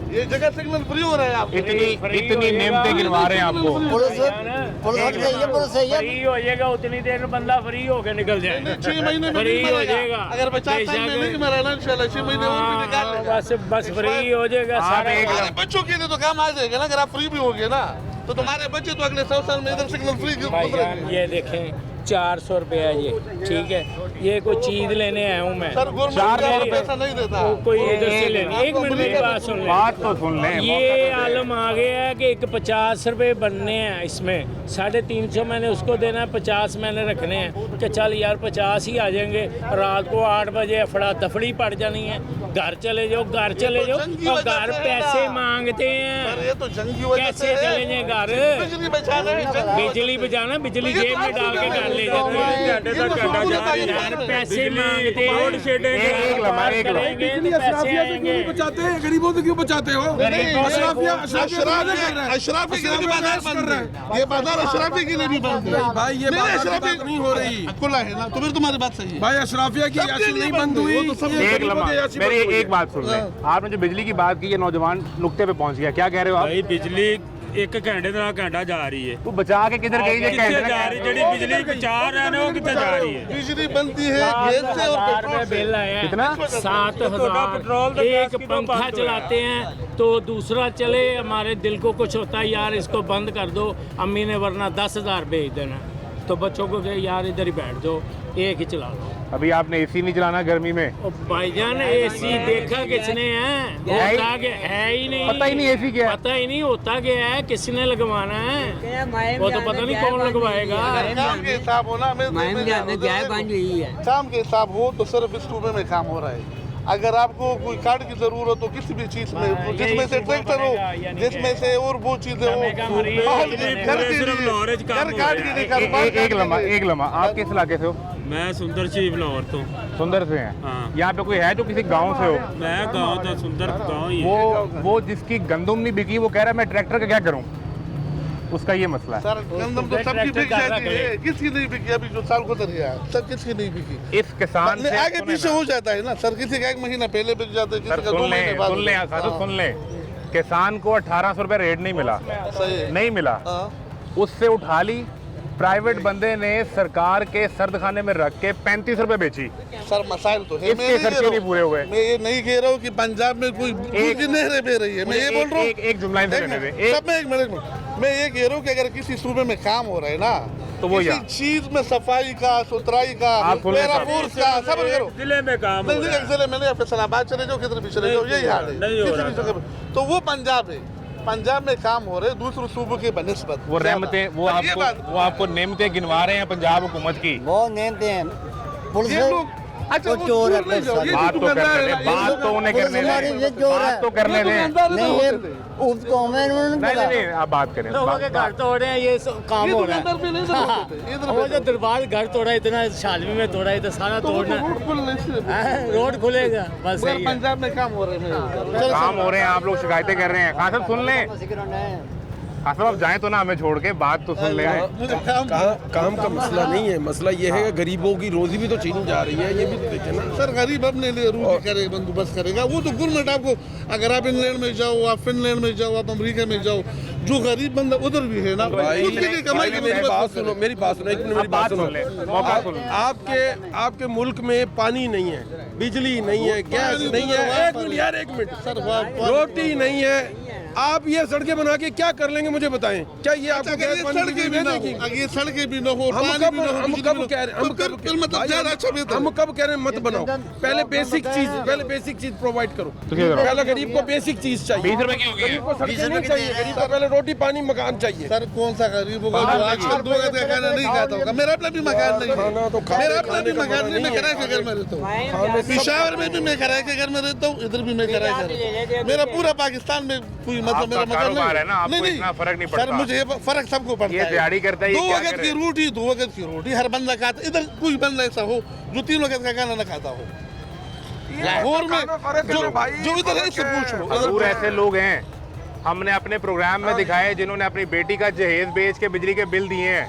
Speaker 7: ये जगह सिग्नल फ्री हो रहा है आपको।
Speaker 1: इतनी नेमतें गिनवा रहे हैं आपको।
Speaker 6: पुलिस सही है, पुलिस सही है।
Speaker 8: फ्री हो जाएगा, उतनी देर में बंदा फ्री होके निकल जाएगा।
Speaker 7: 6 महीने में
Speaker 8: फ्री
Speaker 7: नहीं
Speaker 8: हो
Speaker 7: मरेगा।
Speaker 8: जाएगा,
Speaker 7: अगर 50 साल में नहीं मरा ना, इंशाल्लाह 6 महीने और भी निकाल लेगा।
Speaker 8: बस फ्री हो जाएगा सारा।
Speaker 7: हमारे बच्चों के लिए तो काम आ जाएगा ना, अगर आप फ्री भी हो गए ना, तो तुम्हारे बच्चे तो अगले 100 साल में इधर सिग्नल फ्री
Speaker 8: भाईजान ये देखें, 400 रुपया ये, ठीक है, ये कोई चीज लेने आया हूँ मैं।
Speaker 7: सर, गवर्नमेंट पैसा नहीं देता।
Speaker 8: कोई इधर से लेने, एक मिनट मेरी बात सुन ले।
Speaker 1: बात तो सुन लें।
Speaker 8: ये आलम आ गया है कि एक 50 रुपए बनने हैं इसमें, 350 मैंने उसको देना है, 50 मैंने रखने हैं कि चल यार 50 ही आ जाएंगे। रात को 8 बजे अफड़ा तफड़ी पड़ जानी है, घर चले जाओ, घर चले जाओ, और घर पैसे मांगते
Speaker 7: सर,
Speaker 8: हैं।
Speaker 7: ये तो जंग की वजह से
Speaker 8: कैसे
Speaker 7: है।
Speaker 8: चले जाए घर?
Speaker 7: बिजली बचाना है, जंग की
Speaker 8: बिजली बचाना, बिजली
Speaker 7: तो
Speaker 8: जेब में डाल के घर ले जाते हैं। यार पैसे मांगते हैं,
Speaker 1: एक लम्हा, एक लम्हा।
Speaker 8: करेंगे तो पैसे आएंगे।
Speaker 9: बचाते हैं, गरीबों से क्यों बचाते हो?
Speaker 7: अशराफी के लिए भी बाजार बंद है, ये बाजार अशराफी के लिए भी बंद है।
Speaker 9: भाई ये बात
Speaker 7: अशराफी
Speaker 9: नहीं हो रही
Speaker 7: खुला है ना, तो फिर तुम्हारी बात सही है।
Speaker 9: भाई। अशराफिया की यासी नहीं बंद हुई,
Speaker 1: एक लम्हा, मेरी एक बात सुन लें। आपने जो बिजली की बात की, ये नौजवान नुक्ते पे पहुंच गया, क्या कह रहे हो आप?
Speaker 9: भाई बिजली 1 घंटे ਦਾ ਘੰਟਾ ਜਾ ਰਹੀ है।
Speaker 1: वो बचा के किधर गई है?
Speaker 9: कितने जा रही, ਜਿਹੜੀ बिजली बचा रहे हैं वो कितने जा रही है?
Speaker 7: बिजली बनती है गैस से और
Speaker 8: 7,000
Speaker 7: पेट्रोल से।
Speaker 8: बिल आया है।
Speaker 1: कितना?
Speaker 8: 7,000। एक पंखा चलाते हैं तो दूसरा चले, हमारे दिल को कुछ होता है यार इसको बंद कर दो, अम्मी ने वरना 10,000 भेज देना, तो बच्चों को कहे यार इधर ही बैठ जाओ, एक ही चला लो।
Speaker 1: अभी आपने एसी नहीं चलाना गर्मी में?
Speaker 8: और भाईजान एसी देखा किसने है? होता के है ही नहीं,
Speaker 1: पता ही नहीं एसी क्या है।
Speaker 8: पता ही नहीं होता क्या है, किसने लगवाना है, वो तो पता नहीं कौन लगवाएगा।
Speaker 7: काम के हिसाब हो ना, शाम के हिसाब हो तो सिर्फ इस सूबे में काम हो रहा है। अगर आपको कोई कार्ड की जरूरत हो किसी भी चीज में, जिसमें से ट्रैक्टर हो, जिसमें से और वो चीजें हो,
Speaker 1: एक लम्हा आप किस इलाके से हो?
Speaker 9: मैं सुंदर शरीफ लाहौर तो
Speaker 1: सुंदर से हैं।
Speaker 9: हाँ।
Speaker 1: यहाँ पे कोई है जो किसी गांव से हो?
Speaker 9: मैं गांव तो सुंदर गांव ही है।
Speaker 1: वो जिसकी गंदम नहीं बिकी वो कह रहा है मैं ट्रैक्टर का क्या करूं, उसका ये मसला है।
Speaker 7: सर गंदम तो सबकी बिक जाती है, किसकी नहीं बिकी अभी जो साल गुजर गया, सब किसकी नहीं बिकी।
Speaker 1: इस किसान से
Speaker 7: आगे पीछे हो जाता है ना सर, किसी का 1 महीना पहले बिक जाता है, किसी का 2 महीने बाद।
Speaker 1: सुन ले, किसान को 1800 रुपए रेट नहीं मिला, नहीं मिला, उससे उठा ली, प्राइवेट बंदे ने सरकार के सर्द खाने में रख के 35 रुपए बेची।
Speaker 7: सर मसाइल तो है,
Speaker 1: इसके खर्चे नहीं पूरे हुए।
Speaker 7: मैं ये नहीं कह रहा हूँ कि पंजाब में कोई नहरें बह रही है, मैं ये बोल रहा हूँ
Speaker 1: एक जुमला
Speaker 7: एक मिनट मैं ये कह रहा हूँ कि अगर किसी सूबे में काम हो रहा है ना,
Speaker 1: तो वो
Speaker 7: किसी चीज में सफाई का, सुथराई का, पैराफोर्स का, सब्र करो,
Speaker 9: जिले में काम
Speaker 7: नहीं जिले में नहीं, फैसलाबाद चले जाओ, किधर भी चले जाओ, यही हाल है किसी भी जगह पे। तो वो पंजाब है, पंजाब में काम हो रहे दूसरे सूबों के बनिस्बत
Speaker 1: वो रहमतें वो आपको नेमतें गिनवा रहे हैं पंजाब हुकूमत की।
Speaker 6: बहुत नेमते हैं पुलिस
Speaker 7: ये लोग अच्छा
Speaker 6: वो चोर है,
Speaker 1: बात तो करने दे, बात तो उन्हें करने दे, बात तो करने दें।
Speaker 6: नहीं ये उस कौम है, उन्होंने
Speaker 1: नहीं आप बात करें।
Speaker 8: लोगों के घर तोड़ रहे हैं, ये काम हो रहा है। वो जो दरबार घर तोड़ा इतना, शालवी में तोड़ा है, तो सारा तोड़ना रोड खुलेगा बस।
Speaker 7: पंजाब में काम हो रहे हैं,
Speaker 1: काम हो रहे हैं, आप लोग शिकायतें कर रहे हैं। खान साहब सुन लें, खान साहब आप जाएं तो ना, हमें छोड़ के बात तो सुन ले।
Speaker 4: काम का मसला नहीं है, मसला ये है कि गरीबों की रोजी भी तो छीनी जा रही है, ये भी तो देखें ना।
Speaker 7: सर गरीब अपने लिए रोटी करे बंदोबस्त करेगा, वो तो गवर्नमेंट आपको, अगर आप इंग्लैंड में जाओ, आप फिनलैंड में जाओ, आप अमेरिका में जाओ, जो गरीब बंदा उधर भी है ना, उसके लिए कमाई की
Speaker 4: मेरी बात सुनो, मेरी बात सुनो, एक मिनट मेरी बात सुनो। आपके मुल्क में पानी नहीं है, बिजली नहीं है, गैस नहीं है, एक मिनट यार, एक मिनट, रोटी नहीं है, आप ये सड़कें बना के क्या कर लेंगे मुझे बताएं? क्या ये आपको
Speaker 7: सड़कें भी न हो,
Speaker 4: हम कब कह रहे हैं, हम कब कह रहे हैं मत बनाओ, पहले बेसिक चीज प्रोवाइड करो। पहले गरीब को बेसिक चीज चाहिए,
Speaker 1: 20 रुपए की होगी,
Speaker 4: गरीब को सड़कें नहीं चाहिए, गरीब को पहले रोटी पानी मकान चाहिए।
Speaker 7: सर कौन सा गरीब होगा जो आजकल 2 वक्त का खाना नहीं खाता होगा? मेरा अपना भी मकान नहीं है, मेरा अपना भी मकान नहीं, मैं किराए के घर में रहता हूँ, पेशावर में भी मैं किराए के घर में रहता हूँ, इधर भी मैं किराए के रहता हूँ। मेरा पूरा पाकिस्तान में कोई मतलब मेरा मकान
Speaker 1: कारोबार है ना, आपको इतना फर्क नहीं पड़ता।
Speaker 7: सर मुझे फर्क सबको पड़ता है,
Speaker 1: ये दिहाड़ी करता है,
Speaker 7: 2 वक्त की रोटी, 2 वक्त की रोटी हर बंदा खाता। इधर कोई बंदा ऐसा हो जो 3 वक्त का खाना न खाता हो? लाहौर में जो इधर है, इससे पूछ लो।
Speaker 1: जरूर ऐसे लोग हैं, हमने अपने प्रोग्राम में दिखाए जिन्होंने अपनी बेटी का जहेज बेच के बिजली के बिल दिए हैं।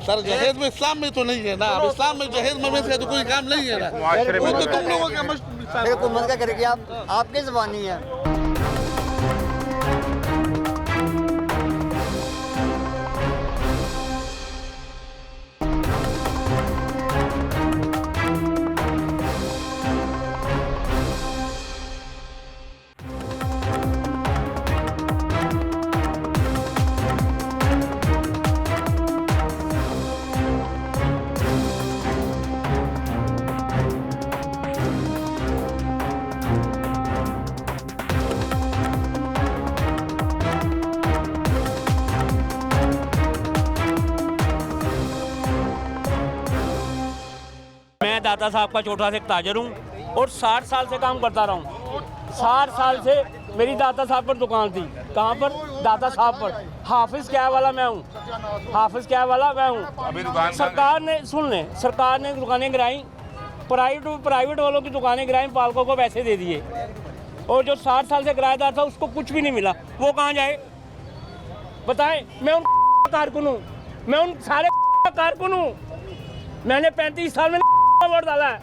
Speaker 7: सर जहेज में इस्लाम में तो नहीं है ना, अब इस्लाम में जहेज में से तो कोई काम नहीं है ना,
Speaker 1: मुआशरे में
Speaker 7: वो तो तुम लोगों का
Speaker 6: हुकूमत का करेगी, आपकी ज़बानी है।
Speaker 8: मैं दाता साहब का छोटा सा एक ताजर हूँ और 60 साल से काम करता रहा हूँ। 60 साल से मेरी दाता साहब पर दुकान थी। कहाँ पर? दाता साहब पर। हाफिज क्या वाला मैं हूँ, हाफिज क्या वाला मैं हूँ।
Speaker 1: अभी दुकान
Speaker 8: सरकार ने, सुन लें, सरकार ने दुकानें गिराई, प्राइवेट वालों की दुकानें गिराई, पालकों को पैसे दे दिए, और जो 60 साल से किराएदार था उसको कुछ भी नहीं मिला। वो कहाँ जाए बताएं? मैं उन कारकुन हूँ, मैं उन सारे कारकुन हूँ। मैंने 35 साल में वोट डाला है,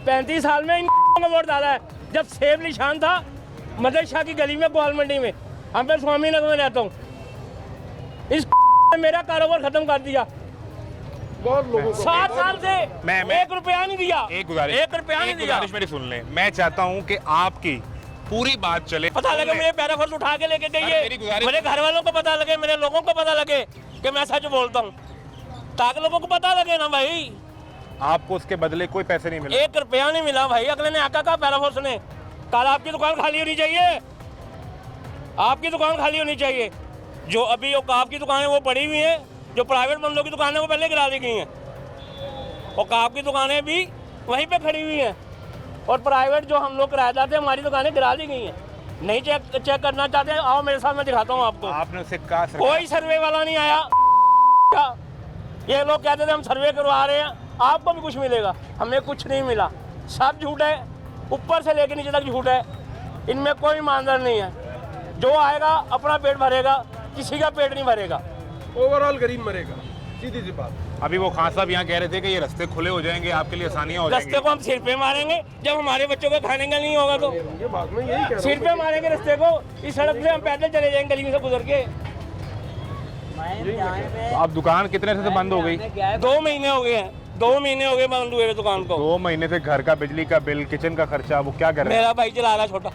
Speaker 8: 35 साल में इन को वोट डाला है। जब सेब निशान था मदर शाह की गली में, गोल मंडी में, हम पे स्वामी नगर में रहता हूँ, इस ने मेरा कारोबार खत्म कर दिया। 7 साल से
Speaker 1: मैं
Speaker 8: 1 रुपया नहीं दिया,
Speaker 1: एक गुजारिश,
Speaker 8: 1 रुपया नहीं दिया।
Speaker 1: मेरी सुन लें, मैं चाहता हूँ कि आपकी पूरी बात चले,
Speaker 8: पता लगे मेरे पैराफर्ज उठा के लेके गई है, मेरे घर वालों को पता लगे, मेरे लोगों को पता लगे कि मैं सच बोलता हूँ, ताकि लोगों को पता लगे ना भाई।
Speaker 1: आपको उसके बदले कोई पैसे नहीं मिले?
Speaker 8: 1 रुपया नहीं मिला भाई। अगले ने आका का पैराफोर्स ने, कल आपकी दुकान खाली होनी चाहिए, आपकी दुकान खाली होनी चाहिए। जो अभी औकाफ की दुकानें वो पड़ी हुई हैं, जो प्राइवेट बंदों की दुकानें वो पहले गिरा दी गई हैं, औकाफ की दुकानें भी वहीं पे खड़ी हुई हैं। और प्राइवेट जो हम लोग किराएदार थे हमारी दुकानें गिरा दी गई हैं। नहीं चेक करना चाहते हैं, आओ मेरे साथ, मैं दिखाता हूँ आपको।
Speaker 1: आपने उससे कहा
Speaker 8: कोई सर्वे वाला नहीं आया। ये लोग कहते थे हम सर्वे करवा रहे हैं, आपको भी कुछ मिलेगा, हमें कुछ नहीं मिला। सब झूठ है, ऊपर से लेकर नीचे तक झूठ है, इनमें कोई ईमानदार नहीं है। जो आएगा अपना पेट भरेगा, किसी का पेट नहीं भरेगा,
Speaker 4: ओवरऑल गरीब मरेगा, सीधी सी बात।
Speaker 1: अभी वो खान साहब यहाँ कह रहे थे कि ये रास्ते खुले हो जाएंगे, आपके लिए आसानियाँ हो जाएंगी।
Speaker 8: रास्ते को हम सिर पे मारेंगे, जब हमारे बच्चों को खाने का नहीं होगा तो
Speaker 4: ये बात में यही कह
Speaker 8: सिर पे मारेंगे रास्ते को। इस सड़क से हम पैदल चले जाएंगे गली से गुजर के।
Speaker 1: तो अब दुकान कितने से बंद हो गई?
Speaker 8: 2 महीने हो गए हैं, 2 महीने हो गए बंद हुए दुकान को।
Speaker 1: 2 महीने से घर का बिजली का बिल, किचन का खर्चा वो क्या कर रहे हैं?
Speaker 8: मेरा भाई चला रहा है, छोटा।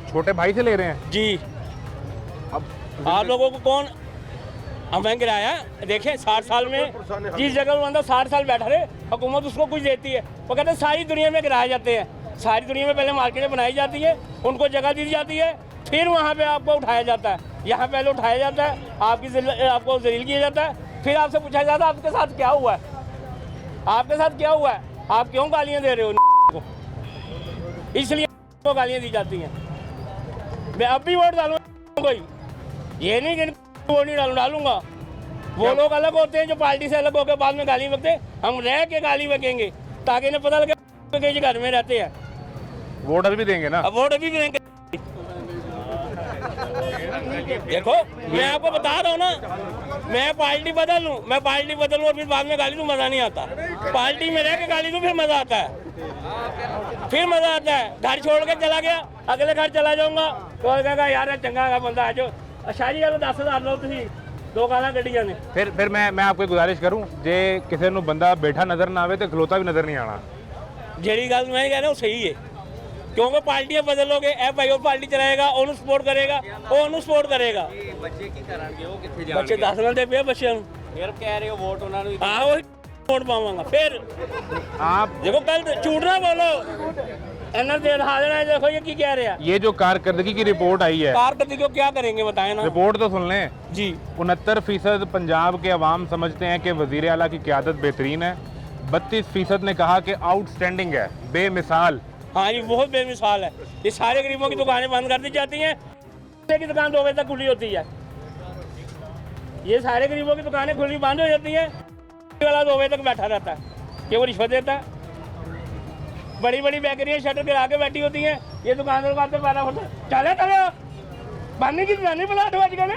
Speaker 1: छोटे भाई से ले रहे हैं
Speaker 8: जी।
Speaker 1: अब
Speaker 8: आप लोगों को कौन हमें गिराया? देखें 60 साल में जिस जगह वो बंदा 60 साल बैठा रहे, हुकूमत उसको कुछ देती है। वो कहते हैं सारी दुनिया में गिराए जाते हैं, सारी दुनिया में पहले मार्केटें बनाई जाती है, उनको जगह दी जाती है, फिर वहाँ पे आपको उठाया जाता है। यहाँ पहले उठाया जाता है, आपको जलील किया जाता है, फिर आपसे पूछा जाता है आपके साथ क्या हुआ है, आपके साथ क्या हुआ है, आप क्यों गालियाँ दे रहे हो को? इसलिए आपको गालियाँ दी जाती हैं। मैं अब भी वोट डालूंगा, कोई ये नहीं कि वोट नहीं डालूंगा। वो लोग अलग होते हैं जो पार्टी से अलग होकर बाद में गाली बकते, हम रह के गाली बकेंगे ताकि इन्हें पता लगे कि घर में रहते हैं।
Speaker 1: वोट अभी भी देंगे ना?
Speaker 8: अब वोट अभी भी देंगे। देखो मैं आपको बता रहा हूँ ना, मैं पार्टी बदल लूँ और फिर बाद में गाली दूँ, मज़ा नहीं आता। पार्टी में रह के गाली दूँ फिर मज़ा आता है, घर छोड़ के चला गया, अगले घर चला जाऊँगा तो कहेगा यार चंगा बंदा आ जाओ। अच्छा जी चलो 10,000 लो तुम, 2 गाला गड्डियां ने।
Speaker 1: फिर मैं आपको गुजारिश करूँ, जे किसी ਨੂੰ ਬੰਦਾ बैठा नजर ना आवे तो खलोता भी नजर नहीं आना।
Speaker 8: ਜਿਹੜੀ ਗੱਲ मैं कह रहा हूँ सही है, क्योंकि पार्टियां बदलोगे, ए भाई वो पार्टी चलाएगा, ਉਹਨੂੰ सपोर्ट करेगा, वो ਉਹਨੂੰ सपोर्ट करेगा।
Speaker 10: ਬੱਚੇ ਕੀ ਕਰਨਗੇ, ਉਹ ਕਿੱਥੇ ਜਾਣਗੇ?
Speaker 8: ਬੱਚੇ 10 ਮਿੰਟ ਦੇ ਪਏ ਬੱਚਿਆਂ ਨੂੰ,
Speaker 10: ਫਿਰ ਕਹਿ ਰਹੇ ਹੋ ਵੋਟ ਉਹਨਾਂ ਨੂੰ
Speaker 8: ਆਹੋ वोट पाऊंगा। फिर
Speaker 1: आप
Speaker 8: देखो कल झूठ ना बोलो, एनआर दे रहा है। देखो ये की कह रहे हैं,
Speaker 1: ये जो कारकर्दगी की रिपोर्ट आई है,
Speaker 8: कारकर्दगी को क्या करेंगे बताएं ना।
Speaker 1: रिपोर्ट तो सुन लें
Speaker 8: जी।
Speaker 1: 69% पंजाब के अवाम समझते हैं कि वजीर आला की क़यादत बेहतरीन है। 32% ने कहा कि आउटस्टैंडिंग है, बेमिसाल।
Speaker 8: हाँ जी बहुत बेमिसाल है। ये सारे गरीबों की दुकानें बंद कर दी जाती हैं, की दुकान 2 बजे तक खुली होती है। ये सारे गरीबों की दुकानें खुली बंद हो जाती हैं, वाला 2 बजे तक बैठा रहता है, ये वो रिश्वत देता है। बड़ी बड़ी बेकरियाँ शटर गिरा के बैठी होती हैं, ये दुकानदार को आते 12 फुट चले चले बनने की जानी बुला आज कल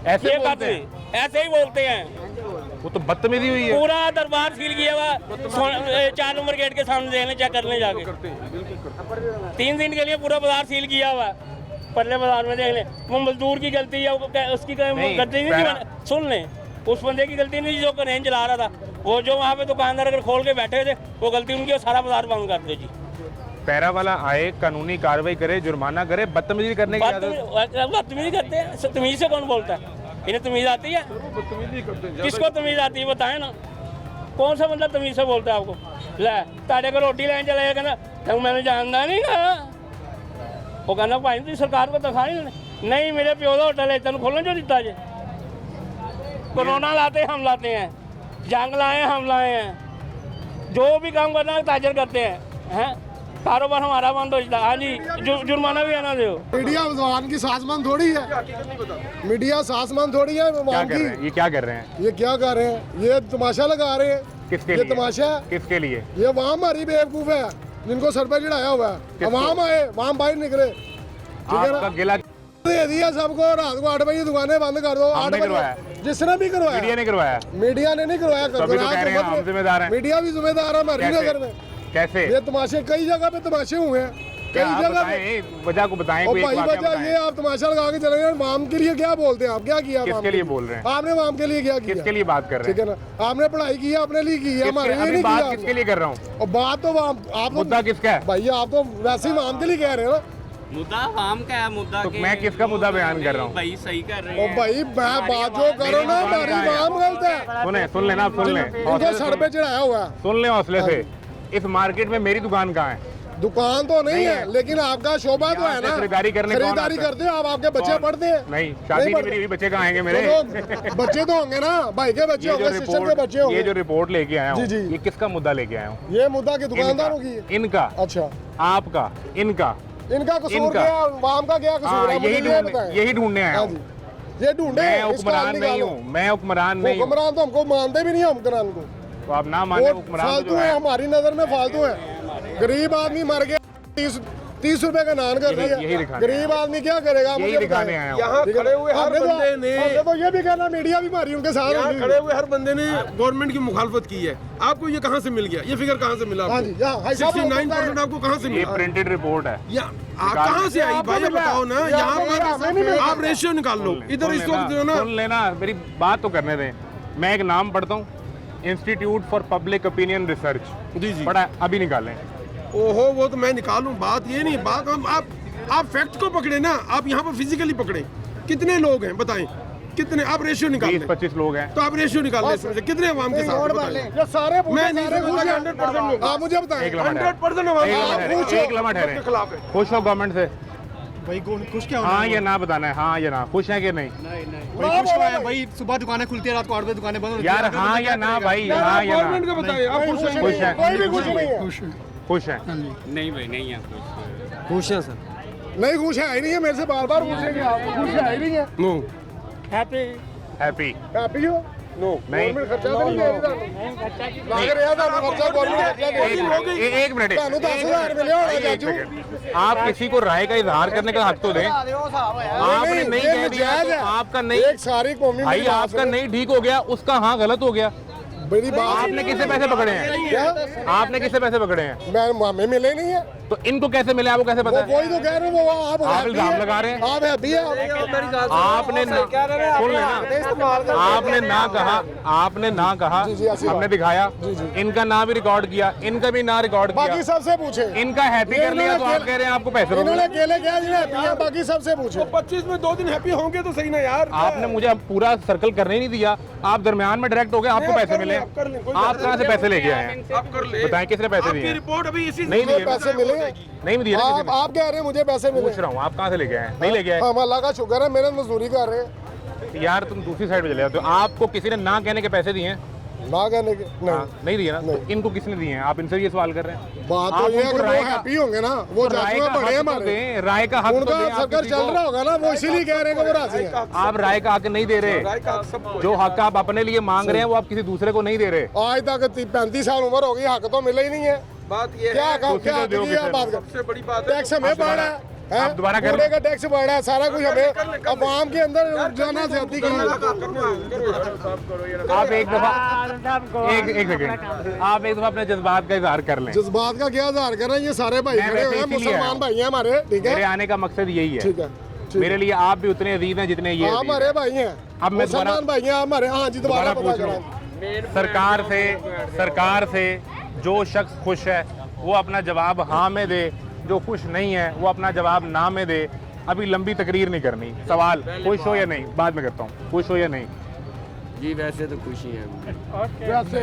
Speaker 1: ऐसे बोलते हैं,
Speaker 8: ऐसे ही बोलते हैं।
Speaker 1: वो तो बदतमीजी हुई है।
Speaker 8: पूरा दरबार सील किया हुआ, 4 नंबर गेट के सामने देखने चेक करने जाके 3 दिन के लिए पूरा बाजार सील किया हुआ है। परले बाजार में देख लें, वो मजदूर की गलती है, उसकी गलती नहीं। सुन लें, उस बंदे की गलती नहीं जो करें चला रहा था, वो जो वहाँ पे दुकानदार अगर खोल के बैठे थे वो गलती उनकी, और सारा बाजार बंद कर दे जी।
Speaker 1: पैरा वाला आए, कानूनी कार्रवाई करे, जुर्माना करे, बदतमीजी करने की
Speaker 8: बदतमीजी करते हैं। तमीज से कौन बोलता है? इन्हें तमीज आती है? किसको तमीज आती है बताएं ना, कौन सा बंदा तमीज से बोलता है आपको? लै ताड़े को रोटी लैन चला कहना तो मैंने जानता नहीं कहा, वो कहना भाई तुम सरकार को दिखा नहीं, मेरे प्यो का होटल है, तेन खोलन जो दिता जे। कोरोना लाते हम लाते हैं, जंग लाए हम लाए हैं, जो भी काम करना है ताजर करते हैं, कारोबार हमारा बंद हो जाता। हाँ जी जुर्माना भी आना दो।
Speaker 11: मीडिया भगवान की सासमान थोड़ी है, मीडिया सासमान थोड़ी है भगवान की।
Speaker 1: ये क्या कर रहे हैं?
Speaker 11: ये क्या कर रहे हैं? ये तमाशा लगा रहे हैं।
Speaker 1: किसके
Speaker 11: ये
Speaker 1: लिए?
Speaker 11: तमाशा
Speaker 1: किसके लिए?
Speaker 11: ये वहाँ हमारी बेवकूफ़ है जिनको सर पे चढ़ाया हुआ है। वहाँ आए, वहाँ बाहर निकले, ठीक है
Speaker 1: आपका गिला
Speaker 11: दे दिया सबको। रात को 8 बजे दुकानें बंद कर दो। 8 बजे जिसने भी करवाया,
Speaker 1: मीडिया ने करवाया,
Speaker 11: मीडिया ने नहीं करवाया।
Speaker 1: तभी तो कह रहे हैं हम जिम्मेदार हैं।
Speaker 11: मीडिया भी जिम्मेदार है हमारी नजर में।
Speaker 1: कैसे?
Speaker 11: ये तमाशे कई जगह पे तमाशे हुए हैं, कई जगह पे।
Speaker 1: वजह को बताएं,
Speaker 11: और
Speaker 1: कोई एक
Speaker 11: भाई
Speaker 1: वाकया
Speaker 11: वजह ये
Speaker 1: बताएं।
Speaker 11: आप तमाशा लगा के चले गए। वाम के लिए क्या बोलते हैं आप? क्या किया?
Speaker 1: किसके लिए बोल रहे हैं?
Speaker 11: आपने वाम के लिए क्या किया?
Speaker 1: किसके लिए बात कर रहे
Speaker 11: ठीक है ना, आपने पढ़ाई की है, अपने लिए की है, हमारे लिए
Speaker 1: हैं?
Speaker 11: नहीं
Speaker 1: बात
Speaker 11: किया।
Speaker 1: किसके लिए कर रहा हूँ?
Speaker 11: और बात तो वाम, आप
Speaker 1: मुद्दा किसका है?
Speaker 11: भाई आप तो वैसे ही वाम के लिए कह रहे हो ना।
Speaker 10: मुद्दा आम का है, मुद्दा
Speaker 1: तो मैं किसका मुद्दा बयान कर रहा हूँ?
Speaker 10: भाई सही कर रहे
Speaker 11: और
Speaker 10: हैं।
Speaker 11: भाई मैं बात जो करो ना, हमारी वाम गलत है।
Speaker 1: सुन लेना, सुन लें,
Speaker 11: इनको सर पे चढ़ाया हुआ है।
Speaker 1: सुन लें हौसले से। इस मार्केट में मेरी दुकान कहाँ है?
Speaker 11: दुकान तो नहीं है, लेकिन आपका शोभा तो है ना,
Speaker 1: खरीदारी करने कौन
Speaker 11: खरीदारी
Speaker 1: आता है?
Speaker 11: करते हो आप, आपके बच्चे पढ़ते हैं?
Speaker 1: नहीं, शादी नहीं मेरी हुई, बच्चे कहाँ आएंगे मेरे?
Speaker 11: तो बच्चे तो होंगे ना, भाई के बच्चे होंगे, सिस्टर के बच्चे
Speaker 1: ये
Speaker 11: होंगे।
Speaker 1: जो रिपोर्ट लेके आया हूँ,
Speaker 11: जी, जी।
Speaker 1: ये किसका मुद्दा लेके आया हूँ?
Speaker 11: ये मुद्दा की दुकानदारों की है।
Speaker 1: इनका,
Speaker 11: अच्छा,
Speaker 1: आपका, इनका,
Speaker 11: इनका कसूर
Speaker 1: इनका।
Speaker 11: क्या, वाम का क्या कसूर है? मुझे ये बताएं।
Speaker 1: यही ढूंढने आया
Speaker 11: हाँ
Speaker 1: हूँ।
Speaker 11: जी, ये ढूंढे,
Speaker 1: मैं
Speaker 11: इसका हल
Speaker 1: हुक्मरान नहीं
Speaker 11: निकालो।
Speaker 1: हूँ, मैं हुक्मरान नहीं हूँ।
Speaker 11: हुक्मरान तो हमको मानते भी नहीं है, हुक्मरान को
Speaker 1: तो आप ना माने,
Speaker 11: वो
Speaker 1: हुक्मरान तो
Speaker 11: फालतू
Speaker 1: जो
Speaker 11: है,
Speaker 1: है
Speaker 11: हमारी नजर में फालतू है। गरीब आदमी मर गया, 30 रुपए का नान कर
Speaker 1: यही
Speaker 11: दिया,
Speaker 1: दिखाने
Speaker 11: गरीब आदमी क्या करेगा?
Speaker 1: यही
Speaker 11: मुझे
Speaker 1: दिखाने
Speaker 11: बताएं।
Speaker 1: आया हूँ।
Speaker 4: यहाँ खड़े हुए हर बंदे ने
Speaker 11: हमने तो ये भी कहना, मीडिया भी मारी उनके साथ
Speaker 4: यहाँ
Speaker 11: होगी।
Speaker 4: खड़े हुए हर बंदे ने गवर्नमेंट की मुखालफत की है। आपको ये कहाँ से मिल गया? ये फिगर कहाँ से मिला?
Speaker 11: हाँ जी, यहाँ भाई साहब
Speaker 4: 69% आपको कहाँ से
Speaker 1: ये
Speaker 4: मिला?
Speaker 1: प्रिंटेड रिपोर्ट है।
Speaker 4: कहाँ से आई भाई, बताओ ना। यहाँ पर आप रेशियो निकाल लो, इधर इस वक्त जो है ना।
Speaker 1: सुन लेना, मेरी बात तो करने दें। मैं एक नाम पढ़ता हूँ, institute for public opinion research.
Speaker 4: जी जी,
Speaker 1: पढ़ा, अभी निकालें।
Speaker 4: ओहो, वो तो मैं निकालूं, बात ये नहीं, बात आप फैक्ट को पकड़े ना, आप यहाँ पर फिजिकली पकड़े। कितने लोग हैं बताएं, कितने? आप रेशियो निकाल लें।
Speaker 1: 20-25 लोग हैं।
Speaker 4: तो आप रेशियो निकाल लें इसमें से कितने अवाम के साथ बताएं।
Speaker 11: ये सारे
Speaker 4: मैं नहीं
Speaker 11: सारे खुश हैं।
Speaker 4: 100% लोग।
Speaker 11: आप मुझे बताएं।
Speaker 1: एक लम्हा
Speaker 4: 100% अवाम
Speaker 1: एक लम्हा ठहरे।
Speaker 4: के खिलाफ है।
Speaker 1: खुश हो गवर्नमेंट से?
Speaker 11: भाई खुश क्या
Speaker 1: हाँ या ना बताना है, हाँ या ना। खुश हैं कि नहीं?
Speaker 11: भाई सुबह दुकानें खुलती है, रात को 8 बजे दुकानें बंद होती है।
Speaker 1: यार हाँ या ना भाई, हाँ या
Speaker 4: गवर्नमेंट
Speaker 1: ना।
Speaker 4: का बताएं, आप खुश हैं?
Speaker 1: खुश हैं,
Speaker 11: कोई भी खुश नहीं है।
Speaker 1: खुश हैं।
Speaker 10: नहीं भाई नहीं है कुछ।
Speaker 6: खुश हैं सर।
Speaker 11: नहीं खुश है ही नहीं है, मेरे से बार बार पूछेंगे आप, खुश है ही नहीं है।
Speaker 4: No,
Speaker 1: happy.
Speaker 11: हैप्पी हो?
Speaker 4: नो,
Speaker 1: नहीं।
Speaker 11: गवर्नमेंट खर्चा तो नहीं दे रही ਤੁਹਾਨੂੰ। ਲੱਗ ਰਿਹਾ ਤੁਹਾਨੂੰ ਖਰਚਾ ਗਵਰਨਮੈਂਟ ਖਰਚਾ ਦੇ ਰਹੀ है।
Speaker 1: एक मिनट,
Speaker 11: ਤੁਹਾਨੂੰ 10,000 मिले होगा
Speaker 1: एक
Speaker 11: चाचू।
Speaker 1: सेकंड। आप किसी को राय का इजहार करने का हक तो दें। आपने नहीं
Speaker 11: ये
Speaker 1: कह दिया
Speaker 11: नजायज
Speaker 1: तो
Speaker 11: है।
Speaker 1: आपका नहीं,
Speaker 11: एक सारी कौमी
Speaker 1: भाई
Speaker 11: मेरी बात
Speaker 1: आपका
Speaker 11: सुनो।
Speaker 1: नहीं ठीक हो गया, उसका हाँ गलत हो गया।
Speaker 11: मेरी बात
Speaker 1: आपने किससे पैसे पकड़े हैं?
Speaker 11: क्या?
Speaker 1: आपने किससे पैसे पकड़े हैं?
Speaker 11: मैं हमें मिले नहीं है।
Speaker 1: तो इनको कैसे मिले, आपको कैसे पता है?
Speaker 11: वही तो कह रहे हो, वो आप happy
Speaker 1: इल्जाम
Speaker 11: है।
Speaker 1: लगा रहे हैं।
Speaker 11: आप हैप्पी है?
Speaker 1: आपने सुन लेना, आपने ना कहा, आपने ना कहा,
Speaker 11: जी, ऐसी
Speaker 1: हमने
Speaker 11: बात।
Speaker 1: दिखाया, इनका ना भी रिकॉर्ड किया, इनका भी ना रिकॉर्ड
Speaker 11: बाकी
Speaker 1: किया,
Speaker 11: सबसे पूछे।
Speaker 1: इनका हैप्पी कर लिया तो आप कह रहे हैं आपको पैसे
Speaker 11: इन्होंने
Speaker 1: मिले।
Speaker 11: अकेले क्या जिन्हें हैप्पी है, बाकी सबसे पूछे।
Speaker 4: 25 में 2 दिन हैप्पी होंगे तो सही ना यार।
Speaker 1: आपने मुझे अब पूरा सर्कल करने ही नहीं दिया, आप दरमियान में डायरेक्ट हो गए, आपको पैसे मिले।
Speaker 4: आप कर लें, कोई
Speaker 1: आप कहाँ से पैसे लेके आए हैं?
Speaker 4: आप कर ले,
Speaker 1: बताएं किसने पैसे दिए
Speaker 4: आपकी
Speaker 1: हैं?
Speaker 4: रिपोर्ट अभी इसी
Speaker 1: नहीं दिए,
Speaker 11: पैसे मिले
Speaker 1: नहीं दिए ना किसी ने।
Speaker 11: आप कह रहे हैं मुझे पैसे मिले।
Speaker 1: पूछ रहा हूँ, आप कहाँ से लेके आए हैं? नहीं लेके आए।
Speaker 11: हम अल्लाह का शुक्र है, मेहनत मजदूरी कर रहे हैं।
Speaker 1: यार तुम दूसरी साइड पे चले जाते हो। आपको किसी ने ना कहने के पैसे दिए हैं?
Speaker 11: ना कहने के
Speaker 1: हाँ,
Speaker 11: नहीं।
Speaker 1: नहीं दिए ना।
Speaker 11: नहीं।
Speaker 1: तो इनको किसने दिए हैं? आप इनसे ये सवाल कर रहे हैं।
Speaker 11: बात
Speaker 1: आप
Speaker 11: तो ये है
Speaker 1: उनको
Speaker 11: कि वो
Speaker 1: राय का-
Speaker 11: हैप्पी होंगे ना, वो
Speaker 1: राय
Speaker 11: जाति
Speaker 1: का
Speaker 11: में बड़े
Speaker 1: हक तो
Speaker 11: हमारे।
Speaker 1: दें, राय का हक तो
Speaker 11: उनका
Speaker 1: दें आप
Speaker 11: सर्कल
Speaker 1: किसी
Speaker 11: चल
Speaker 1: को।
Speaker 11: रहा होगा ना, वो इसीलिए कह रहे हैं कि वो राजी हैं।
Speaker 1: आप राय का हक नहीं दे रहे।
Speaker 4: राय का सब
Speaker 1: जो हक आप अपने लिए मांग रहे हैं वो आप किसी दूसरे को नहीं दे रहे।
Speaker 11: आज तक 35 साल उम्र होगी, हक तो मिला ही नहीं है।
Speaker 4: बात ये
Speaker 11: क्या
Speaker 4: है,
Speaker 11: क्या
Speaker 1: तो दो
Speaker 11: की
Speaker 1: किसे?
Speaker 11: बात कर?
Speaker 4: सबसे बड़ी बात है
Speaker 11: टैक्स हमें बढ़ रहा है।
Speaker 1: आप दोबारा कर
Speaker 11: कूड़े का टैक्स बढ़ रहा है, सारा कुछ हमें अवाम के अंदर जाना ज्यादा की
Speaker 1: आप एक दफा एक सेकंड, आप एक दफा अपने जज्बात का इजहार कर लें।
Speaker 11: जज्बात का क्या इजहार कर रहे हैं, ये सारे भाई
Speaker 1: मैं
Speaker 11: खड़े हुए
Speaker 1: वैसे
Speaker 11: हैं,
Speaker 1: इसीलिए आया
Speaker 11: मुसलमान
Speaker 1: हूं।
Speaker 11: भाई हैं हमारे, ठीक
Speaker 1: मेरे
Speaker 11: है
Speaker 1: आने का मकसद यही है।
Speaker 11: ठीक है
Speaker 1: मेरे लिए आप भी उतने अजीज हैं जितने ये
Speaker 11: आप
Speaker 1: अजीज
Speaker 11: हमारे
Speaker 1: हैं।
Speaker 11: भाई हैं,
Speaker 1: अब मैं
Speaker 11: मुसलमान भाई हैं हमारे। हाँ जी, दोबारा
Speaker 1: दोबारा
Speaker 11: पता
Speaker 1: पूछ रहा
Speaker 11: करें।
Speaker 1: हूं। सरकार से जो शख्स खुश है वो अपना जवाब हाँ में दे, जो खुश नहीं है वो अपना जवाब ना में दे। अभी लंबी तकरीर नहीं करनी। सवाल, खुश हो या नहीं? बाद में करता हूँ। खुश हो या नहीं?
Speaker 10: जी वैसे तो खुशी है।
Speaker 11: वैसे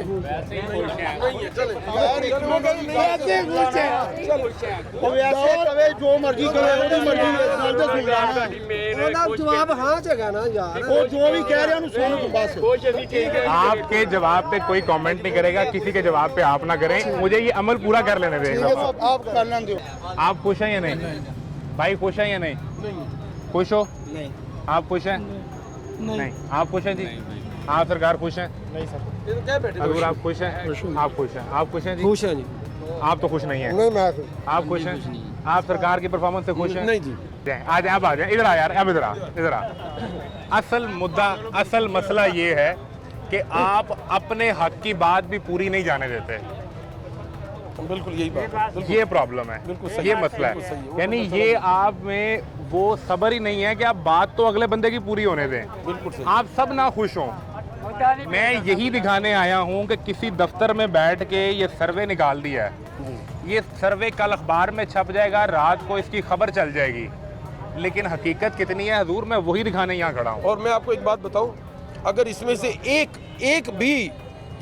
Speaker 6: जो मर्जी जवाब हाँ जगह ना यार, वो जो भी कह रहे हैं सुनो तुम बस।
Speaker 1: आपके जवाब पे कोई कमेंट नहीं करेगा, किसी के जवाब पे आप ना करें। मुझे ये अमल पूरा कर लेने दें।
Speaker 11: आप करना दो।
Speaker 1: आप खुश हैं या नहीं? भाई खुश हैं या नहीं? खुश हो?
Speaker 6: नहीं।
Speaker 1: आप खुश हैं? नहीं। आप खुश हैं जी? आप सरकार खुश हैं?
Speaker 11: नहीं सर,
Speaker 1: हजूर आप खुश हैं? आप खुश हैं? आप खुश हैं जी?
Speaker 6: खुश है जी।
Speaker 1: आप तो खुश नहीं हैं।
Speaker 11: नहीं मैं
Speaker 1: आप खुश हैं? आप सरकार की परफॉर्मेंस से खुश हैं?
Speaker 4: नहीं जी।
Speaker 1: आ जाए, अब आ जाए, इधर आ यार, अब इधर आ। असल मुद्दा, असल मसला ये है कि आप अपने हक की बात भी पूरी नहीं जाने देते।
Speaker 4: बिल्कुल यही बात है।
Speaker 1: ये प्रॉब्लम है, ये मसला है। यानी ये आप में वो सब्र ही नहीं है कि आप बात तो अगले बंदे की पूरी होने दें।
Speaker 4: बिल्कुल सही।
Speaker 1: आप सब ना खुश हों। मैं यही दिखाने आया हूं कि किसी दफ्तर में बैठ के ये सर्वे निकाल दिया है। ये सर्वे कल अखबार में छप जाएगा, रात को इसकी खबर चल जाएगी, लेकिन हकीकत कितनी है हजूर, मैं वही दिखाने यहाँ खड़ा हूँ।
Speaker 4: और मैं आपको एक बात बताऊं, अगर इसमें से एक भी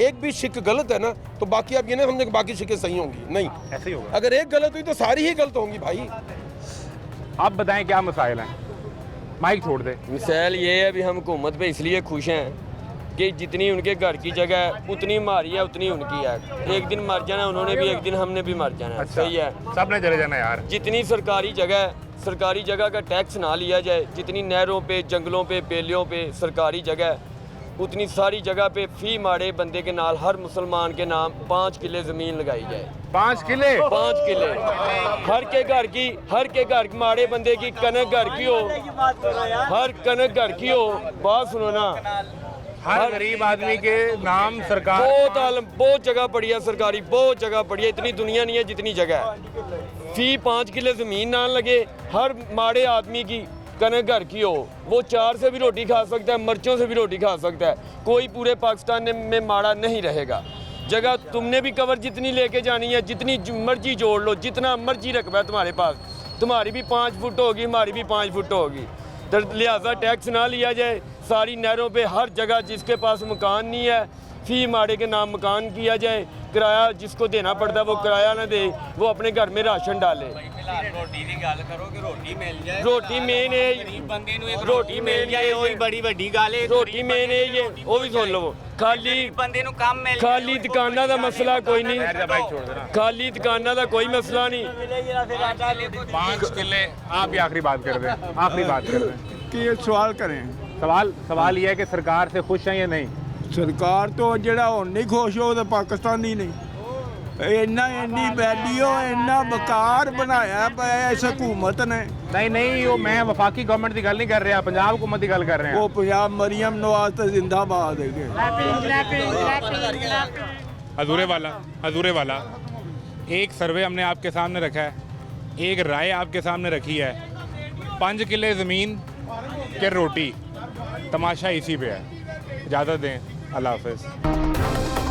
Speaker 4: एक भी शिक गलत है ना तो बाकी आप ये ना समझे कि बाकी शिकें सही होंगी, नहीं
Speaker 1: ऐसे ही होगा।
Speaker 4: अगर एक गलत हुई तो सारी ही गलत होंगी भाई।
Speaker 1: आप बताएं क्या मसाइल हैं, माइक छोड़ दे।
Speaker 10: मिसाल ये है भी हम हुकूमत पे इसलिए खुश हैं कि जितनी उनके घर की जगह है उतनी हमारी है उतनी उनकी है। एक दिन मर जाना उन्होंने भी, एक दिन हमने भी मर जाना है।
Speaker 1: अच्छा,
Speaker 10: सही है,
Speaker 1: सबने चले जाना यार।
Speaker 10: जितनी सरकारी जगह है, सरकारी जगह का टैक्स ना लिया जाए, जितनी नहरों पे, जंगलों पे, बेलियों पे सरकारी जगह है, उतनी सारी जगह पे फी माड़े बंदे के नाल हर मुसलमान के नाम 5 किले ज़मीन लगाई जाए।
Speaker 1: 5 किले?
Speaker 10: 5 किले हर के घर की माड़े बंदे की कनक घर की हो, हर कनक घर की हो। बात सुनो ना,
Speaker 1: हर गरीब आदमी के नाम सरकार
Speaker 10: बहुत जगह पड़ी है सरकारी, बहुत जगह पड़ी है। इतनी दुनिया नहीं है जितनी जगह है। फी 5 किले ज़मीन ना लगे, हर माड़े आदमी की कनक घर की हो, वो 4 से भी रोटी खा सकता है, मिर्चों से भी रोटी खा सकता है। कोई पूरे पाकिस्तान में माड़ा नहीं रहेगा। जगह तुमने भी कवर जितनी लेके जानी है, जितनी मर्जी जोड़ लो, जितना मर्जी रकबा है तुम्हारे पास, तुम्हारी भी 5 फुट होगी, हमारी भी 5 फुट होगी। तो लिहाजा टैक्स ना लिया जाए। सारी नहरों पे हर जगह जिसके पास मकान नहीं है फी माड़े के नाम मकान किया जाए। किराया जिसको देना पड़ता है वो किराया ना दे, वो अपने घर में राशन डाले।
Speaker 12: रोटी की गल करो कि रोटी मिल जाए,
Speaker 10: रोटी मेन है,
Speaker 12: बंदे नु एक
Speaker 10: रोटी मेन
Speaker 12: जाए वही बड़ी वड्डी गल है।
Speaker 10: रोटी मेन है ये, वो भी सुन लो। खाली
Speaker 12: बंदे नु काम मिल
Speaker 10: खाली दुकाना का मसला कोई नहीं, खाली दुकाना का कोई मसला नहीं।
Speaker 1: 5 किले। आप ही आखिरी बात कर दें, आखिरी बात कर दें
Speaker 13: कि ये सवाल करें।
Speaker 1: सवाल ये है कि सरकार से खुश हैं या नहीं?
Speaker 13: सरकार तो ਜਿਹੜਾ ਹੁਣ नहीं खुश हो तो पाकिस्तानी नहीं। इन्नी वैल्यू इन्ना बेकार बनाया इस हुकूमत ने।
Speaker 1: नहीं वो मैं वफाकी गवर्नमेंट की गल नहीं कर रहा, पंजाब हुकूमत की गल कर रहे हैं।
Speaker 13: वो पंजाब मरियम नवाज तो जिंदाबाद है।
Speaker 1: हजूरे वाला एक सर्वे हमने आपके सामने रखा है, एक राय आपके सामने रखी है। 5 किले ज़मीन के रोटी, तमाशा इसी पे है। इजाज़त दें, अल्लाह हाफ़िज़।